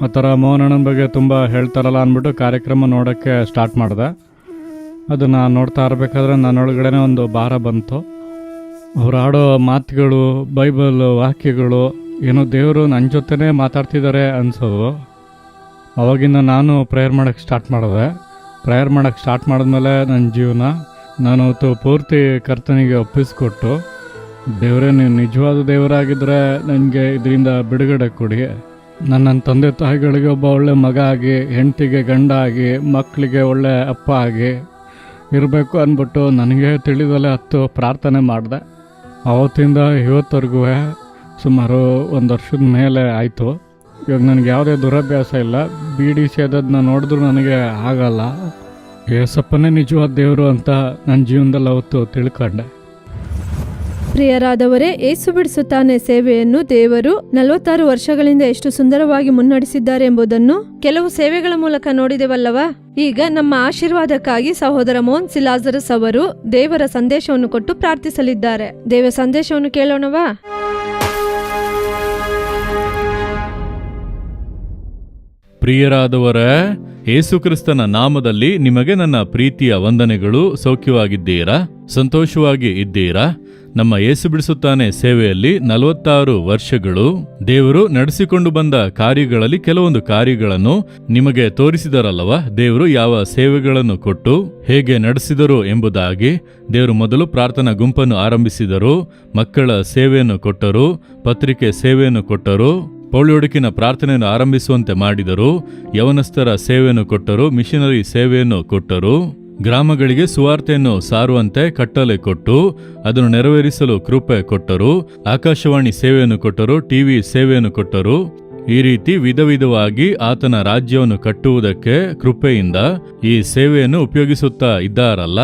ಆ ಥರ ಮೋಹನಣ್ಣನ ಬಗ್ಗೆ ತುಂಬ ಹೇಳ್ತಾರಲ್ಲ ಅಂದ್ಬಿಟ್ಟು ಕಾರ್ಯಕ್ರಮ ನೋಡೋಕ್ಕೆ ಸ್ಟಾರ್ಟ್ ಮಾಡಿದೆ. ಅದನ್ನು ನೋಡ್ತಾ ಇರಬೇಕಾದ್ರೆ ನನ್ನೊಳಗಡೆ ಒಂದು ಭಾರ ಬಂತು. ಅವ್ರು ಆಡೋ ಮಾತುಗಳು, ಬೈಬಲ್ ವಾಕ್ಯಗಳು, ಏನೋ ದೇವರು ನನ್ನ ಜೊತೆನೇ ಮಾತಾಡ್ತಿದ್ದಾರೆ ಅನಿಸೋದು. ಅವಾಗಿಂದ ನಾನು ಪ್ರೇಯರ್ ಮಾಡೋಕ್ಕೆ ಸ್ಟಾರ್ಟ್ ಮಾಡಿದೆ. ಪ್ರೇಯರ್ ಮಾಡೋಕ್ಕೆ ಸ್ಟಾರ್ಟ್ ಮಾಡಿದ್ಮೇಲೆ ನನ್ನ ಜೀವನ ನಾನು ಪೂರ್ತಿ ಕರ್ತನಿಗೆ ಒಪ್ಪಿಸ್ಕೊಟ್ಟು, ದೇವರೇ ನೀವು ನಿಜವಾದ ದೇವರಾಗಿದ್ದರೆ ನನಗೆ ಇದರಿಂದ ಬಿಡುಗಡೆ ಕೊಡಿ, ನನ್ನ ತಂದೆ ತಾಯಿಗಳಿಗೆ ಒಬ್ಬ ಒಳ್ಳೆ ಮಗ ಆಗಿ, ಹೆಂಡತಿಗೆ ಗಂಡ ಆಗಿ, ಮಕ್ಕಳಿಗೆ ಒಳ್ಳೆ ಅಪ್ಪ ಆಗಿ ಇರಬೇಕು ಅಂದ್ಬಿಟ್ಟು ನನಗೆ ತಿಳಿದಲ್ಲೇ ಪ್ರಾರ್ಥನೆ ಮಾಡಿದೆ. ಆವತ್ತಿಂದ ಇವತ್ತವರೆಗೂ ಸುಮಾರು 1 ವರ್ಷದ ಮೇಲೆ ಆಯಿತು. ಇವಾಗ ನನಗೆ ಯಾವುದೇ ದುರಭ್ಯಾಸ ಇಲ್ಲ. ಬೀಡಿ ಸೇದೋದನ್ನ ನೋಡಿದ್ರೂ ನನಗೆ ಆಗಲ್ಲ. ಏಸಪ್ಪನೇ ನಿಜವಾದ ದೇವರು ಅಂತ ನನ್ನ ಜೀವನದಲ್ಲಿ ಅವತ್ತು ತಿಳ್ಕೊಂಡೆ. ಪ್ರಿಯರಾದವರೇ, ಏಸು ಬಿಡಿಸುತ್ತಾನೆ ಸೇವೆಯನ್ನು ದೇವರು 46 ವರ್ಷಗಳಿಂದ ಎಷ್ಟು ಸುಂದರವಾಗಿ ಮುನ್ನಡೆಸಿದ್ದಾರೆ ಎಂಬುದನ್ನು ಕೆಲವು ಸೇವೆಗಳ ಮೂಲಕ ನೋಡಿದೆವಲ್ಲವಾ? ಈಗ ನಮ್ಮ ಆಶೀರ್ವಾದಕ್ಕಾಗಿ ಸಹೋದರ ಮೋಹನ್ ಸಿಲಾಜರಸ್ ಅವರು ದೇವರ ಸಂದೇಶವನ್ನು ಕೊಟ್ಟು ಪ್ರಾರ್ಥಿಸಲಿದ್ದಾರೆ. ದೇವರ ಸಂದೇಶವನ್ನು ಕೇಳೋಣವಾ? ಪ್ರಿಯರಾದವರೇ, ಯೇಸುಕ್ರಿಸ್ತನ ನಾಮದಲ್ಲಿ ನಿಮಗೆ ನನ್ನ ಪ್ರೀತಿಯ ವಂದನೆಗಳು. ಸೌಖ್ಯವಾಗಿದ್ದೀರಾ? ಸಂತೋಷವಾಗಿ ಇದ್ದೀರಾ? ನಮ್ಮ ಯೇಸು ಬಿಡಿಸುತ್ತಾನೆ ಸೇವೆಯಲ್ಲಿ 46 ವರ್ಷಗಳು ದೇವರು ನಡೆಸಿಕೊಂಡು ಬಂದ ಕಾರ್ಯಗಳಲ್ಲಿ ಕೆಲವೊಂದು ಕಾರ್ಯಗಳನ್ನು ನಿಮಗೆ ತೋರಿಸಿದರಲ್ಲವ? ದೇವರು ಯಾವ ಸೇವೆಗಳನ್ನು ಕೊಟ್ಟು ಹೇಗೆ ನಡೆಸಿದರು ಎಂಬುದಾಗಿ. ದೇವರು ಮೊದಲು ಪ್ರಾರ್ಥನಾ ಗುಂಪನ್ನು ಆರಂಭಿಸಿದರು, ಮಕ್ಕಳ ಸೇವೆಯನ್ನು ಕೊಟ್ಟರು, ಪತ್ರಿಕೆ ಸೇವೆಯನ್ನು ಕೊಟ್ಟರು, ಪೌಳಿಯೊಡಕಿನ ಪ್ರಾರ್ಥನೆಯನ್ನು ಆರಂಭಿಸುವಂತೆ ಮಾಡಿದರು, ಯವನಸ್ಥರ ಸೇವೆಯನ್ನು ಕೊಟ್ಟರು, ಮಿಷನರಿ ಸೇವೆಯನ್ನು ಕೊಟ್ಟರು, ಗ್ರಾಮಗಳಿಗೆ ಸುವಾರ್ತೆಯನ್ನು ಸಾರುವಂತೆ ಕಟ್ಟಲೆ ಕೊಟ್ಟು ಅದನ್ನು ನೆರವೇರಿಸಲು ಕೃಪೆ ಕೊಟ್ಟರು, ಆಕಾಶವಾಣಿ ಸೇವೆಯನ್ನು ಕೊಟ್ಟರು, ಟಿವಿ ಸೇವೆಯನ್ನು ಕೊಟ್ಟರು. ಈ ರೀತಿ ವಿಧ ವಿಧವಾಗಿ ಆತನ ರಾಜ್ಯವನ್ನು ಕಟ್ಟುವುದಕ್ಕೆ ಕೃಪೆಯಿಂದ ಈ ಸೇವೆಯನ್ನು ಉಪಯೋಗಿಸುತ್ತಾ ಇದ್ದಾರಲ್ಲ.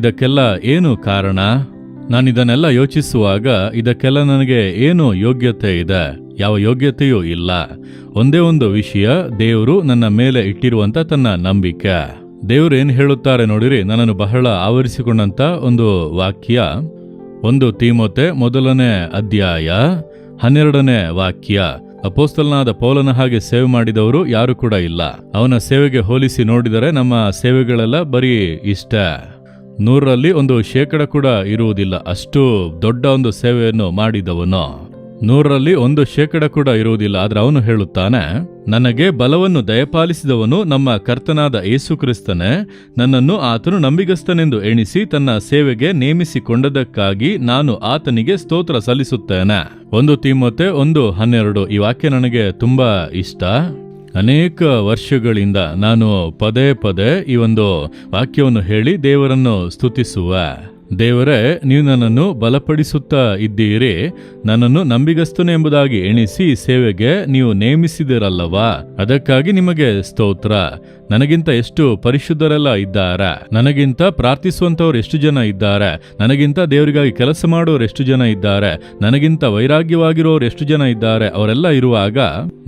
ಇದಕ್ಕೆಲ್ಲ ಏನು ಕಾರಣ? ನಾನಿದನ್ನೆಲ್ಲ ಯೋಚಿಸುವಾಗ ಇದಕ್ಕೆಲ್ಲ ನನಗೆ ಏನು ಯೋಗ್ಯತೆ ಇದೆ? ಯಾವ ಯೋಗ್ಯತೆಯೂ ಇಲ್ಲ. ಒಂದೇ ಒಂದು ವಿಷಯ, ದೇವರು ನನ್ನ ಮೇಲೆ ಇಟ್ಟಿರುವಂತ ತನ್ನ ನಂಬಿಕೆ. ದೇವರು ಏನು ಹೇಳುತ್ತಾರೆ ನೋಡಿರಿ, ನನ್ನನ್ನು ಬಹಳ ಆವರಿಸಿಕೊಂಡಂತ ಒಂದು ವಾಕ್ಯ. 1 ತಿಮೋಥೆ 1ನೇ ಅಧ್ಯಾಯ 12ನೇ ವಾಕ್ಯ. ಅಪೊಸ್ತಲನಾದ ಪೌಲನ ಹಾಗೆ ಸೇವೆ ಮಾಡಿದವರು ಯಾರು ಕೂಡ ಇಲ್ಲ. ಅವನ ಸೇವೆಗೆ ಹೋಲಿಸಿ ನೋಡಿದರೆ ನಮ್ಮ ಸೇವೆಗಳೆಲ್ಲ ಬರೀ ಇಷ್ಟ. 100ರಲ್ಲಿ 1% ಕೂಡ ಇರುವುದಿಲ್ಲ. ಅಷ್ಟು ದೊಡ್ಡ ಒಂದು ಸೇವೆಯನ್ನು ಮಾಡಿದವನು 100ರಲ್ಲಿ 1% ಕೂಡ ಇರುವುದಿಲ್ಲ. ಆದ್ರೆ ಅವನು ಹೇಳುತ್ತಾನೆ, ನನಗೆ ಬಲವನ್ನು ದಯಪಾಲಿಸಿದವನು ನಮ್ಮ ಕರ್ತನಾದ ಯೇಸುಕ್ರಿಸ್ತನೇ. ನನ್ನನ್ನು ಆತನು ನಂಬಿಗಸ್ತನೆಂದು ಎಣಿಸಿ ತನ್ನ ಸೇವೆಗೆ ನೇಮಿಸಿಕೊಂಡದಕ್ಕಾಗಿ ನಾನು ಆತನಿಗೆ ಸ್ತೋತ್ರ ಸಲ್ಲಿಸುತ್ತೇನೆ. 1 ತಿಮೋಥೆ 1:12. ಈ ವಾಕ್ಯ ನನಗೆ ತುಂಬಾ ಇಷ್ಟ. ಅನೇಕ ವರ್ಷಗಳಿಂದ ನಾನು ಪದೇ ಪದೇ ಈ ಒಂದು ವಾಕ್ಯವನ್ನು ಹೇಳಿ ದೇವರನ್ನು ಸ್ತುತಿಸುವ. ದೇವರೇ, ನೀವು ನನ್ನನ್ನು ಬಲಪಡಿಸುತ್ತಾ ಇದ್ದೀರಿ, ನನ್ನನ್ನು ನಂಬಿಗಸ್ತನು ಎಂಬುದಾಗಿ ಎಣಿಸಿ ಸೇವೆಗೆ ನೀವು ನೇಮಿಸಿದಿರಲ್ಲವಾ? ಅದಕ್ಕಾಗಿ ನಿಮಗೆ ಸ್ತೋತ್ರ. ನನಗಿಂತ ಎಷ್ಟು ಪರಿಶುದ್ಧರೆಲ್ಲ ಇದ್ದಾರೆ, ನನಗಿಂತ ಪ್ರಾರ್ಥಿಸುವಂತವ್ರು ಎಷ್ಟು ಜನ ಇದ್ದಾರೆ, ನನಗಿಂತ ದೇವರಿಗಾಗಿ ಕೆಲಸ ಮಾಡೋರು ಎಷ್ಟು ಜನ ಇದ್ದಾರೆ, ನನಗಿಂತ ವೈರಾಗ್ಯವಾಗಿರೋರು ಎಷ್ಟು ಜನ ಇದ್ದಾರೆ. ಅವರೆಲ್ಲ ಇರುವಾಗ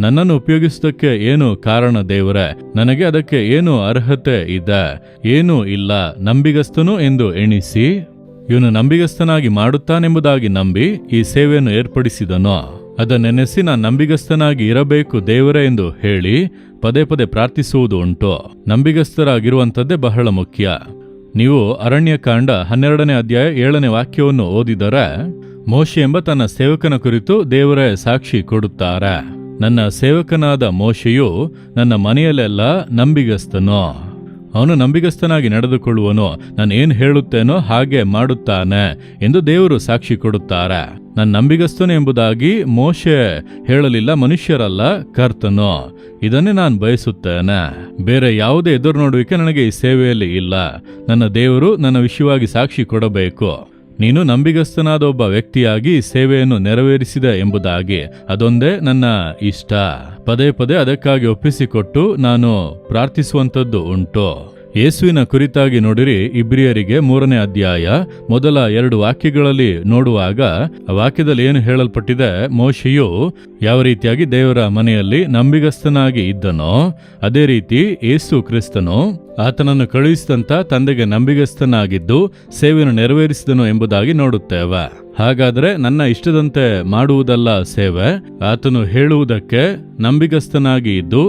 ನನ್ನನ್ನು ಉಪಯೋಗಿಸುವುದಕ್ಕೆ ಏನು ಕಾರಣ ದೇವರೇ? ನನಗೆ ಅದಕ್ಕೆ ಏನು ಅರ್ಹತೆ ಇದೆ? ಏನೂ ಇಲ್ಲ. ನಂಬಿಗಸ್ತನು ಎಂದು ಎಣಿಸಿ ಇವನು ನಂಬಿಗಸ್ತನಾಗಿ ಮಾಡುತ್ತಾನೆಂಬುದಾಗಿ ನಂಬಿ ಈ ಸೇವೆಯನ್ನು ಏರ್ಪಡಿಸಿದನು. ಅದನ್ನೆನೆಸಿ ನಾನು ನಂಬಿಗಸ್ತನಾಗಿ ಇರಬೇಕು ದೇವರೇ ಎಂದು ಹೇಳಿ ಪದೇ ಪದೇ ಪ್ರಾರ್ಥಿಸುವುದು ಉಂಟು. ನಂಬಿಗಸ್ತರಾಗಿರುವಂಥದ್ದೇ ಬಹಳ ಮುಖ್ಯ. ನೀವು ಅರಣ್ಯಕಾಂಡ 12ನೇ ಅಧ್ಯಾಯ 7ನೇ ವಾಕ್ಯವನ್ನು ಓದಿದರೆ, ಮೋಶೆ ಎಂಬ ತನ್ನ ಸೇವಕನ ಕುರಿತು ದೇವರೇ ಸಾಕ್ಷಿ ಕೊಡುತ್ತಾರೆ. ನನ್ನ ಸೇವಕನಾದ ಮೋಶೆಯು ನನ್ನ ಮನೆಯಲ್ಲೆಲ್ಲ ನಂಬಿಗಸ್ತನು. ಅವನು ನಂಬಿಗಸ್ತನಾಗಿ ನಡೆದುಕೊಳ್ಳುವನು, ನಾನು ಏನು ಹೇಳುತ್ತೇನೋ ಹಾಗೆ ಮಾಡುತ್ತಾನೆ ಎಂದು ದೇವರು ಸಾಕ್ಷಿ ಕೊಡುತ್ತಾರೆ. ನಾನು ನಂಬಿಗಸ್ತನು ಎಂಬುದಾಗಿ ಮೋಶೆ ಹೇಳಲಿಲ್ಲ, ಮನುಷ್ಯರಲ್ಲ, ಕರ್ತನು. ಇದನ್ನೇ ನಾನು ಬಯಸುತ್ತೇನೆ. ಬೇರೆ ಯಾವುದೇ ಎದುರು ನೋಡುವಿಕೆ ನನಗೆ ಈ ಸೇವೆಯಲ್ಲಿ ಇಲ್ಲ. ನನ್ನ ದೇವರು ನನ್ನ ವಿಷಯವಾಗಿ ಸಾಕ್ಷಿ ಕೊಡಬೇಕು. ನೀನು ನಂಬಿಗಸ್ತನಾದ ಒಬ್ಬ ವ್ಯಕ್ತಿಯಾಗಿ ಸೇವೆಯನ್ನು ನೆರವೇರಿಸಿದೆ ಎಂಬುದಾಗಿ. ಅದೊಂದೇ ನನ್ನ ಇಷ್ಟ. ಪದೇ ಪದೇ ಅದಕ್ಕಾಗಿ ಒಪ್ಪಿಸಿಕೊಟ್ಟು ನಾನು ಪ್ರಾರ್ಥಿಸುವಂಥದ್ದು ಉಂಟು. ಯೇಸುವಿನ ಕುರಿತಾಗಿ ನೋಡಿರಿ, ಇಬ್ರಿಯರಿಗೆ 3ನೇ ಅಧ್ಯಾಯ ಮೊದಲ 2 ವಾಕ್ಯಗಳಲ್ಲಿ ನೋಡುವಾಗ ಆ ವಾಕ್ಯದಲ್ಲಿ ಏನು ಹೇಳಲ್ಪಟ್ಟಿದೆ, ಮೋಶೆಯು ಯಾವ ರೀತಿಯಾಗಿ ದೇವರ ಮನೆಯಲ್ಲಿ ನಂಬಿಗಸ್ತನಾಗಿ ಇದ್ದನೋ ಅದೇ ರೀತಿ ಯೇಸು ಕ್ರಿಸ್ತನು ಆತನನ್ನು ಕಳುಹಿಸಿದಂಥ ತಂದೆಗೆ ನಂಬಿಗಸ್ತನಾಗಿದ್ದು ಸೇವೆಯನ್ನು ನೆರವೇರಿಸಿದನು ಎಂಬುದಾಗಿ ನೋಡುತ್ತೇವೆ. ಹಾಗಾದರೆ ನನ್ನ ಇಷ್ಟದಂತೆ ಮಾಡುವುದಲ್ಲ ಸೇವೆ, ಆತನು ಹೇಳುವುದಕ್ಕೆ ನಂಬಿಗಸ್ತನಾಗಿ ಇದ್ದು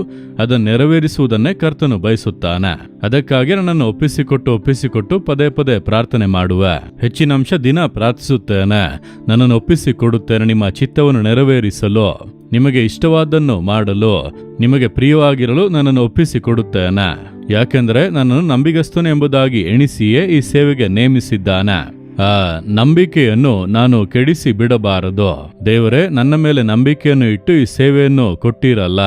ಅದನ್ನು ನೆರವೇರಿಸುವುದನ್ನೇ ಕರ್ತನು ಬಯಸುತ್ತಾನೆ. ಅದಕ್ಕಾಗಿ ನನ್ನನ್ನು ಒಪ್ಪಿಸಿಕೊಟ್ಟು ಪದೇ ಪದೇ ಪ್ರಾರ್ಥನೆ ಮಾಡುವೆ. ಹೆಚ್ಚಿನ ಅಂಶ ದಿನ ಪ್ರಾರ್ಥಿಸುತ್ತೇನೆ. ನನ್ನನ್ನು ಒಪ್ಪಿಸಿಕೊಡುತ್ತೇನೆ ನಿಮ್ಮ ಚಿತ್ತವನ್ನು ನೆರವೇರಿಸಲು, ನಿಮಗೆ ಇಷ್ಟವಾದನ್ನು ಮಾಡಲು, ನಿಮಗೆ ಪ್ರಿಯವಾಗಿರಲು ನನ್ನನ್ನು ಒಪ್ಪಿಸಿಕೊಡುತ್ತೇನೆ. ಯಾಕೆಂದರೆ ನನ್ನನ್ನು ನಂಬಿಗಸ್ತನು ಎಂಬುದಾಗಿ ಎಣಿಸಿಯೇ ಈ ಸೇವೆಗೆ ನೇಮಿಸಿದ್ದಾನೆ. ಆ ನಂಬಿಕೆಯನ್ನು ನಾನು ಕೆಡಿಸಿ ಬಿಡಬಾರದು. ದೇವರೇ ನನ್ನ ಮೇಲೆ ನಂಬಿಕೆಯನ್ನು ಇಟ್ಟು ಈ ಸೇವೆಯನ್ನು ಕೊಟ್ಟಿರಲ್ಲ,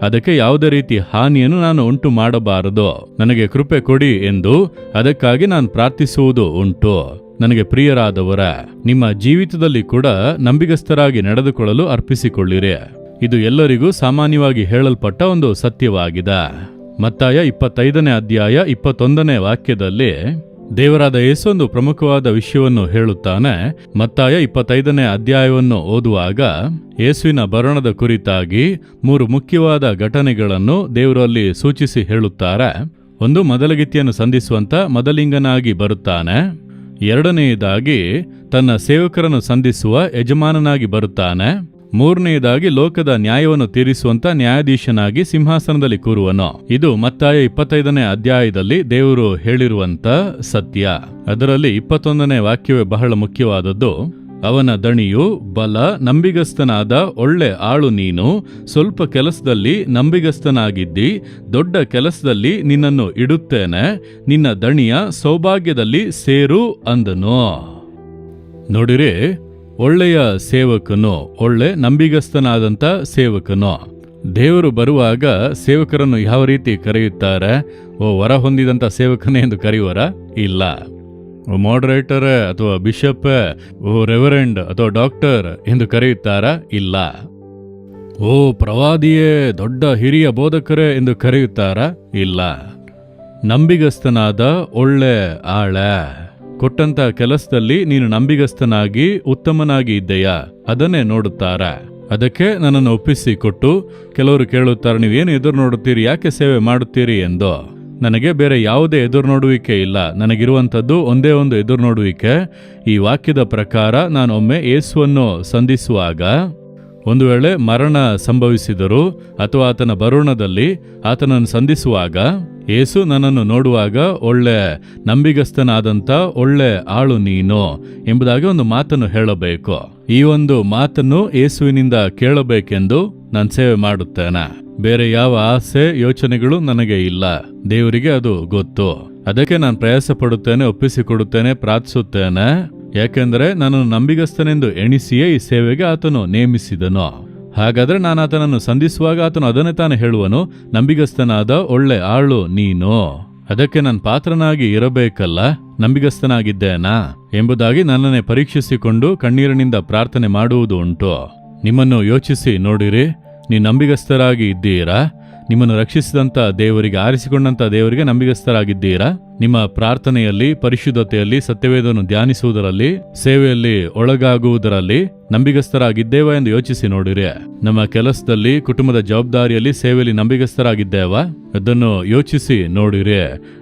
ಅದಕ್ಕೆ ಯಾವುದೇ ರೀತಿ ಹಾನಿಯನ್ನು ನಾನು ಉಂಟು ಮಾಡಬಾರದು. ನನಗೆ ಕೃಪೆ ಕೊಡಿ ಎಂದು ಅದಕ್ಕಾಗಿ ನಾನು ಪ್ರಾರ್ಥಿಸುವುದು ಉಂಟು. ನನಗೆ ಪ್ರಿಯರಾದವರ, ನಿಮ್ಮ ಜೀವಿತದಲ್ಲಿ ಕೂಡ ನಂಬಿಗಸ್ತರಾಗಿ ನಡೆದುಕೊಳ್ಳಲು ಅರ್ಪಿಸಿಕೊಳ್ಳಿರಿ. ಇದು ಎಲ್ಲರಿಗೂ ಸಾಮಾನ್ಯವಾಗಿ ಹೇಳಲ್ಪಟ್ಟ ಒಂದು ಸತ್ಯವಾಗಿದೆ. ಮತ್ತಾಯ 25ನೇ ಅಧ್ಯಾಯ 21ನೇ ವಾಕ್ಯದಲ್ಲಿ ದೇವರಾದ ಯೇಸು ಒಂದು ಪ್ರಮುಖವಾದ ವಿಷಯವನ್ನು ಹೇಳುತ್ತಾನೆ. ಮತ್ತಾಯ 25ನೇ ಅಧ್ಯಾಯವನ್ನು ಓದುವಾಗ ಯೇಸುವಿನ ಬರಣದ ಕುರಿತಾಗಿ 3 ಮುಖ್ಯವಾದ ಘಟನೆಗಳನ್ನು ದೇವರಲ್ಲಿ ಸೂಚಿಸಿ ಹೇಳುತ್ತಾರೆ. ಒಂದು, ಮೊದಲಗಿತ್ತಿಯನ್ನು ಸಂಧಿಸುವಂತ ಮೊದಲಿಂಗನಾಗಿ ಬರುತ್ತಾನೆ. ಎರಡನೆಯದಾಗಿ ತನ್ನ ಸೇವಕರನ್ನು ಸಂಧಿಸುವ ಯಜಮಾನನಾಗಿ ಬರುತ್ತಾನೆ. ಮೂರನೆಯದಾಗಿ ಲೋಕದ ನ್ಯಾಯವನ್ನು ತೀರಿಸುವಂತ ನ್ಯಾಯಾಧೀಶನಾಗಿ ಸಿಂಹಾಸನದಲ್ಲಿ ಕೂರುವನು. ಇದು ಮತ್ತಾಯ 25ನೇ ಅಧ್ಯಾಯದಲ್ಲಿ ದೇವರು ಹೇಳಿರುವಂತ ಸತ್ಯ. ಅದರಲ್ಲಿ 21ನೇ ವಾಕ್ಯವೇ ಬಹಳ ಮುಖ್ಯವಾದದ್ದು. ಅವನ ದಣಿಯು ಬಲ, ನಂಬಿಗಸ್ತನಾದ ಒಳ್ಳೆ ಆಳು ನೀನು. ಸ್ವಲ್ಪ ಕೆಲಸದಲ್ಲಿ ನಂಬಿಗಸ್ತನಾಗಿದ್ದಿ, ದೊಡ್ಡ ಕೆಲಸದಲ್ಲಿ ನಿನ್ನನ್ನು ಇಡುತ್ತೇನೆ. ನಿನ್ನ ದಣಿಯ ಸೌಭಾಗ್ಯದಲ್ಲಿ ಸೇರು ಅಂದನು. ನೋಡಿರಿ, ಒಳ್ಳೆಯ ಸೇವಕನು, ಒಳ್ಳೆ ನಂಬಿಗಸ್ತನಾದಂಥ ಸೇವಕನು. ದೇವರು ಬರುವಾಗ ಸೇವಕರನ್ನು ಯಾವ ರೀತಿ ಕರೆಯುತ್ತಾರೆ? ವರ ಹೊಂದಿದಂಥ ಸೇವಕನೇ ಎಂದು ಕರೆಯುವರ? ಇಲ್ಲ. ಮಾಡರೇಟರ್ ಅಥವಾ ಬಿಷಪ್, ರೆವರೆಂಡ್ ಅಥವಾ ಡಾಕ್ಟರ್ ಎಂದು ಕರೆಯುತ್ತಾರಾ? ಇಲ್ಲ. ಪ್ರವಾದಿಯೇ, ದೊಡ್ಡ ಹಿರಿಯ ಬೋಧಕರೇ ಎಂದು ಕರೆಯುತ್ತಾರಾ? ಇಲ್ಲ. ನಂಬಿಗಸ್ತನಾದ ಒಳ್ಳೆ ಆಳ, ಕೊಟ್ಟಂತ ಕೆಲಸದಲ್ಲಿ ನೀನು ನಂಬಿಗಸ್ತನಾಗಿ ಉತ್ತಮನಾಗಿ ಇದ್ದೆಯಾ ಅದನ್ನೇ ನೋಡುತ್ತಾರೆ. ಅದಕ್ಕೆ ನನ್ನನ್ನು ಒಪ್ಪಿಸಿಕೊಟ್ಟು ಕೆಲವರು ಕೇಳುತ್ತಾರೆ, ನೀವೇನು ಎದುರು ನೋಡುತ್ತೀರಿ, ಯಾಕೆ ಸೇವೆ ಮಾಡುತ್ತೀರಿ ಎಂದು. ನನಗೆ ಬೇರೆ ಯಾವುದೇ ಎದುರು ನೋಡುವಿಕೆ ಇಲ್ಲ. ನನಗಿರುವಂಥದ್ದು ಒಂದೇ ಒಂದು ಎದುರು ನೋಡುವಿಕೆ. ಈ ವಾಕ್ಯದ ಪ್ರಕಾರ ನಾನು ಒಮ್ಮೆ ಯೇಸುವನ್ನು ಸಂಧಿಸುವಾಗ, ಒಂದು ವೇಳೆ ಮರಣ ಸಂಭವಿಸಿದರೂ ಅಥವಾ ಆತನ ಬರುಣದಲ್ಲಿ ಆತನನ್ನು ಸಂಧಿಸುವಾಗ, ಯೇಸು ನನ್ನನ್ನು ನೋಡುವಾಗ ಒಳ್ಳೆ ನಂಬಿಗಸ್ತನಾದಂಥ ಒಳ್ಳೆ ಆಳು ನೀನು ಎಂಬುದಾಗಿ ಒಂದು ಮಾತನ್ನು ಹೇಳಬೇಕು. ಈ ಒಂದು ಮಾತನ್ನು ಯೇಸುವಿನಿಂದ ಕೇಳಬೇಕೆಂದು ನಾನು ಸೇವೆ ಮಾಡುತ್ತೇನೆ. ಬೇರೆ ಯಾವ ಆಸೆ ಯೋಚನೆಗಳು ನನಗೆ ಇಲ್ಲ. ದೇವರಿಗೆ ಅದು ಗೊತ್ತು. ಅದಕ್ಕೆ ನಾನು ಪ್ರಯಾಸ ಪಡುತ್ತೇನೆ, ಒಪ್ಪಿಸಿಕೊಡುತ್ತೇನೆ, ಪ್ರಾರ್ಥಿಸುತ್ತೇನೆ. ಯಾಕೆಂದರೆ ನನ್ನನ್ನು ನಂಬಿಗಸ್ತನೆಂದು ಎಣಿಸಿಯೇ ಈ ಸೇವೆಗೆ ಆತನು ನೇಮಿಸಿದನು. ಹಾಗಾದ್ರೆ ನಾನು ಆತನನ್ನು ಸಂಧಿಸುವಾಗ ಆತನು ಅದನ್ನೇ ತಾನು ಹೇಳುವನು, ನಂಬಿಗಸ್ತನಾದ ಒಳ್ಳೆ ಆಳು ನೀನು. ಅದಕ್ಕೆ ನಾನು ಪಾತ್ರನಾಗಿ ಇರಬೇಕಲ್ಲ, ನಂಬಿಗಸ್ತನಾಗಿದ್ದೇನಾ ಎಂಬುದಾಗಿ ನನ್ನನ್ನೇ ಪರೀಕ್ಷಿಸಿಕೊಂಡು ಕಣ್ಣೀರಿನಿಂದ ಪ್ರಾರ್ಥನೆ ಮಾಡುವುದು ಉಂಟು. ನಿಮ್ಮನ್ನು ಯೋಚಿಸಿ ನೋಡಿರಿ, ನೀವು ನಂಬಿಗಸ್ತರಾಗಿ ಇದ್ದೀರಾ? ನಿಮ್ಮನ್ನು ರಕ್ಷಿಸಿದಂಥ ದೇವರಿಗೆ, ಆರಿಸಿಕೊಂಡಂಥ ದೇವರಿಗೆ ನಂಬಿಗಸ್ತರಾಗಿದ್ದೀರಾ? ನಿಮ್ಮ ಪ್ರಾರ್ಥನೆಯಲ್ಲಿ, ಪರಿಶುದ್ಧತೆಯಲ್ಲಿ, ಸತ್ಯವೇದವನ್ನು ಧ್ಯಾನಿಸುವುದರಲ್ಲಿ, ಸೇವೆಯಲ್ಲಿ ಒಳಗಾಗುವುದರಲ್ಲಿ ನಂಬಿಗಸ್ತರಾಗಿದ್ದೇವಾ ಎಂದು ಯೋಚಿಸಿ ನೋಡಿರಿ. ನಮ್ಮ ಕೆಲಸದಲ್ಲಿ, ಕುಟುಂಬದ ಜವಾಬ್ದಾರಿಯಲ್ಲಿ, ಸೇವೆಯಲ್ಲಿ ನಂಬಿಗಸ್ತರಾಗಿದ್ದೇವಾ? ಅದನ್ನು ಯೋಚಿಸಿ ನೋಡಿರಿ.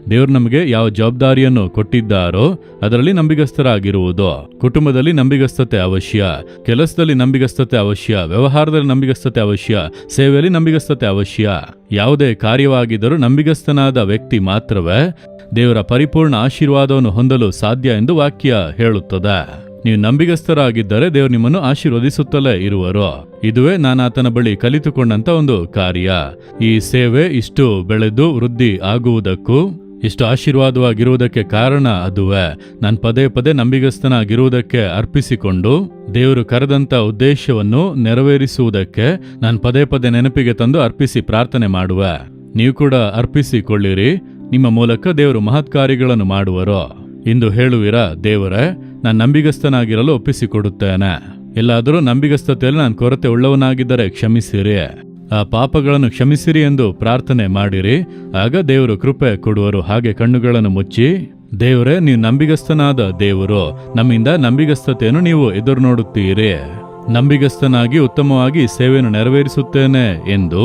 ದೇವರು ನಮಗೆ ಯಾವ ಜವಾಬ್ದಾರಿಯನ್ನು ಕೊಟ್ಟಿದ್ದಾರೋ ಅದರಲ್ಲಿ ನಂಬಿಗಸ್ತರಾಗಿರುವುದು. ಕುಟುಂಬದಲ್ಲಿ ನಂಬಿಗಸ್ತತೆ ಅವಶ್ಯ, ಕೆಲಸದಲ್ಲಿ ನಂಬಿಗಸ್ತತೆ ಅವಶ್ಯ, ವ್ಯವಹಾರದಲ್ಲಿ ನಂಬಿಗಸ್ತತೆ ಅವಶ್ಯ, ಸೇವೆಯಲ್ಲಿ ನಂಬಿಗಸ್ತತೆ ಅವಶ್ಯ. ಯಾವುದೇ ಕಾರ್ಯವಾಗಿದ್ದರೂ ನಂಬಿಗಸ್ತನಾದ ವ್ಯಕ್ತಿ ಮಾತ್ರವೇ ದೇವರ ಪರಿಪೂರ್ಣ ಆಶೀರ್ವಾದವನ್ನು ಹೊಂದಲು ಸಾಧ್ಯ ಎಂದು ವಾಕ್ಯ ಹೇಳುತ್ತದೆ. ನೀವು ನಂಬಿಗಸ್ತರಾಗಿದ್ದರೆ ದೇವರು ನಿಮ್ಮನ್ನು ಆಶೀರ್ವದಿಸುತ್ತಲೇ ಇರುವರು. ಇದುವೇ ನಾನು ಆತನ ಬಳಿ ಕಲಿತುಕೊಂಡಂತ ಒಂದು ಕಾರ್ಯ. ಈ ಸೇವೆ ಇಷ್ಟು ಬೆಳೆದು ವೃದ್ಧಿ ಆಗುವುದಕ್ಕೂ, ಇಷ್ಟು ಆಶೀರ್ವಾದವಾಗಿರುವುದಕ್ಕೆ ಕಾರಣ ಅದುವೇ. ನಾನು ಪದೇ ಪದೇ ನಂಬಿಗಸ್ತನಾಗಿರುವುದಕ್ಕೆ ಅರ್ಪಿಸಿಕೊಂಡು ದೇವರು ಕರೆದಂತ ಉದ್ದೇಶವನ್ನು ನೆರವೇರಿಸುವುದಕ್ಕೆ ನಾನು ಪದೇ ಪದೇ ನೆನಪಿಗೆ ತಂದು ಅರ್ಪಿಸಿ ಪ್ರಾರ್ಥನೆ ಮಾಡುವೆ. ನೀವು ಕೂಡ ಅರ್ಪಿಸಿಕೊಳ್ಳಿರಿ. ನಿಮ್ಮ ಮೂಲಕ ದೇವರು ಮಹತ್ ಕಾರ್ಯಗಳನ್ನು ಮಾಡುವರು. ಇಂದು ಹೇಳುವಿರಾ, ದೇವರೇ, ನಾನು ನಂಬಿಗಸ್ತನಾಗಿರಲು ಒಪ್ಪಿಸಿಕೊಡುತ್ತೇನೆ. ಎಲ್ಲಾದರೂ ನಂಬಿಗಸ್ತತೆಯಲ್ಲಿ ನಾನು ಕೊರತೆ ಉಳ್ಳವನಾಗಿದ್ದರೆ ಕ್ಷಮಿಸಿರಿ, ಆ ಪಾಪಗಳನ್ನು ಕ್ಷಮಿಸಿರಿ ಎಂದು ಪ್ರಾರ್ಥನೆ ಮಾಡಿರಿ. ಆಗ ದೇವರು ಕೃಪೆ ಕೊಡುವರು. ಹಾಗೆ ಕಣ್ಣುಗಳನ್ನು ಮುಚ್ಚಿ, ದೇವರೇ, ನೀವು ನಂಬಿಗಸ್ತನಾದ ದೇವರು, ನಮ್ಮಿಂದ ನಂಬಿಗಸ್ತತೆಯನ್ನು ನೀವು ಎದುರು ನೋಡುತ್ತೀರಿ. ನಂಬಿಗಸ್ತನಾಗಿ ಉತ್ತಮವಾಗಿ ಸೇವೆಯನ್ನು ನೆರವೇರಿಸುತ್ತೇನೆ ಎಂದು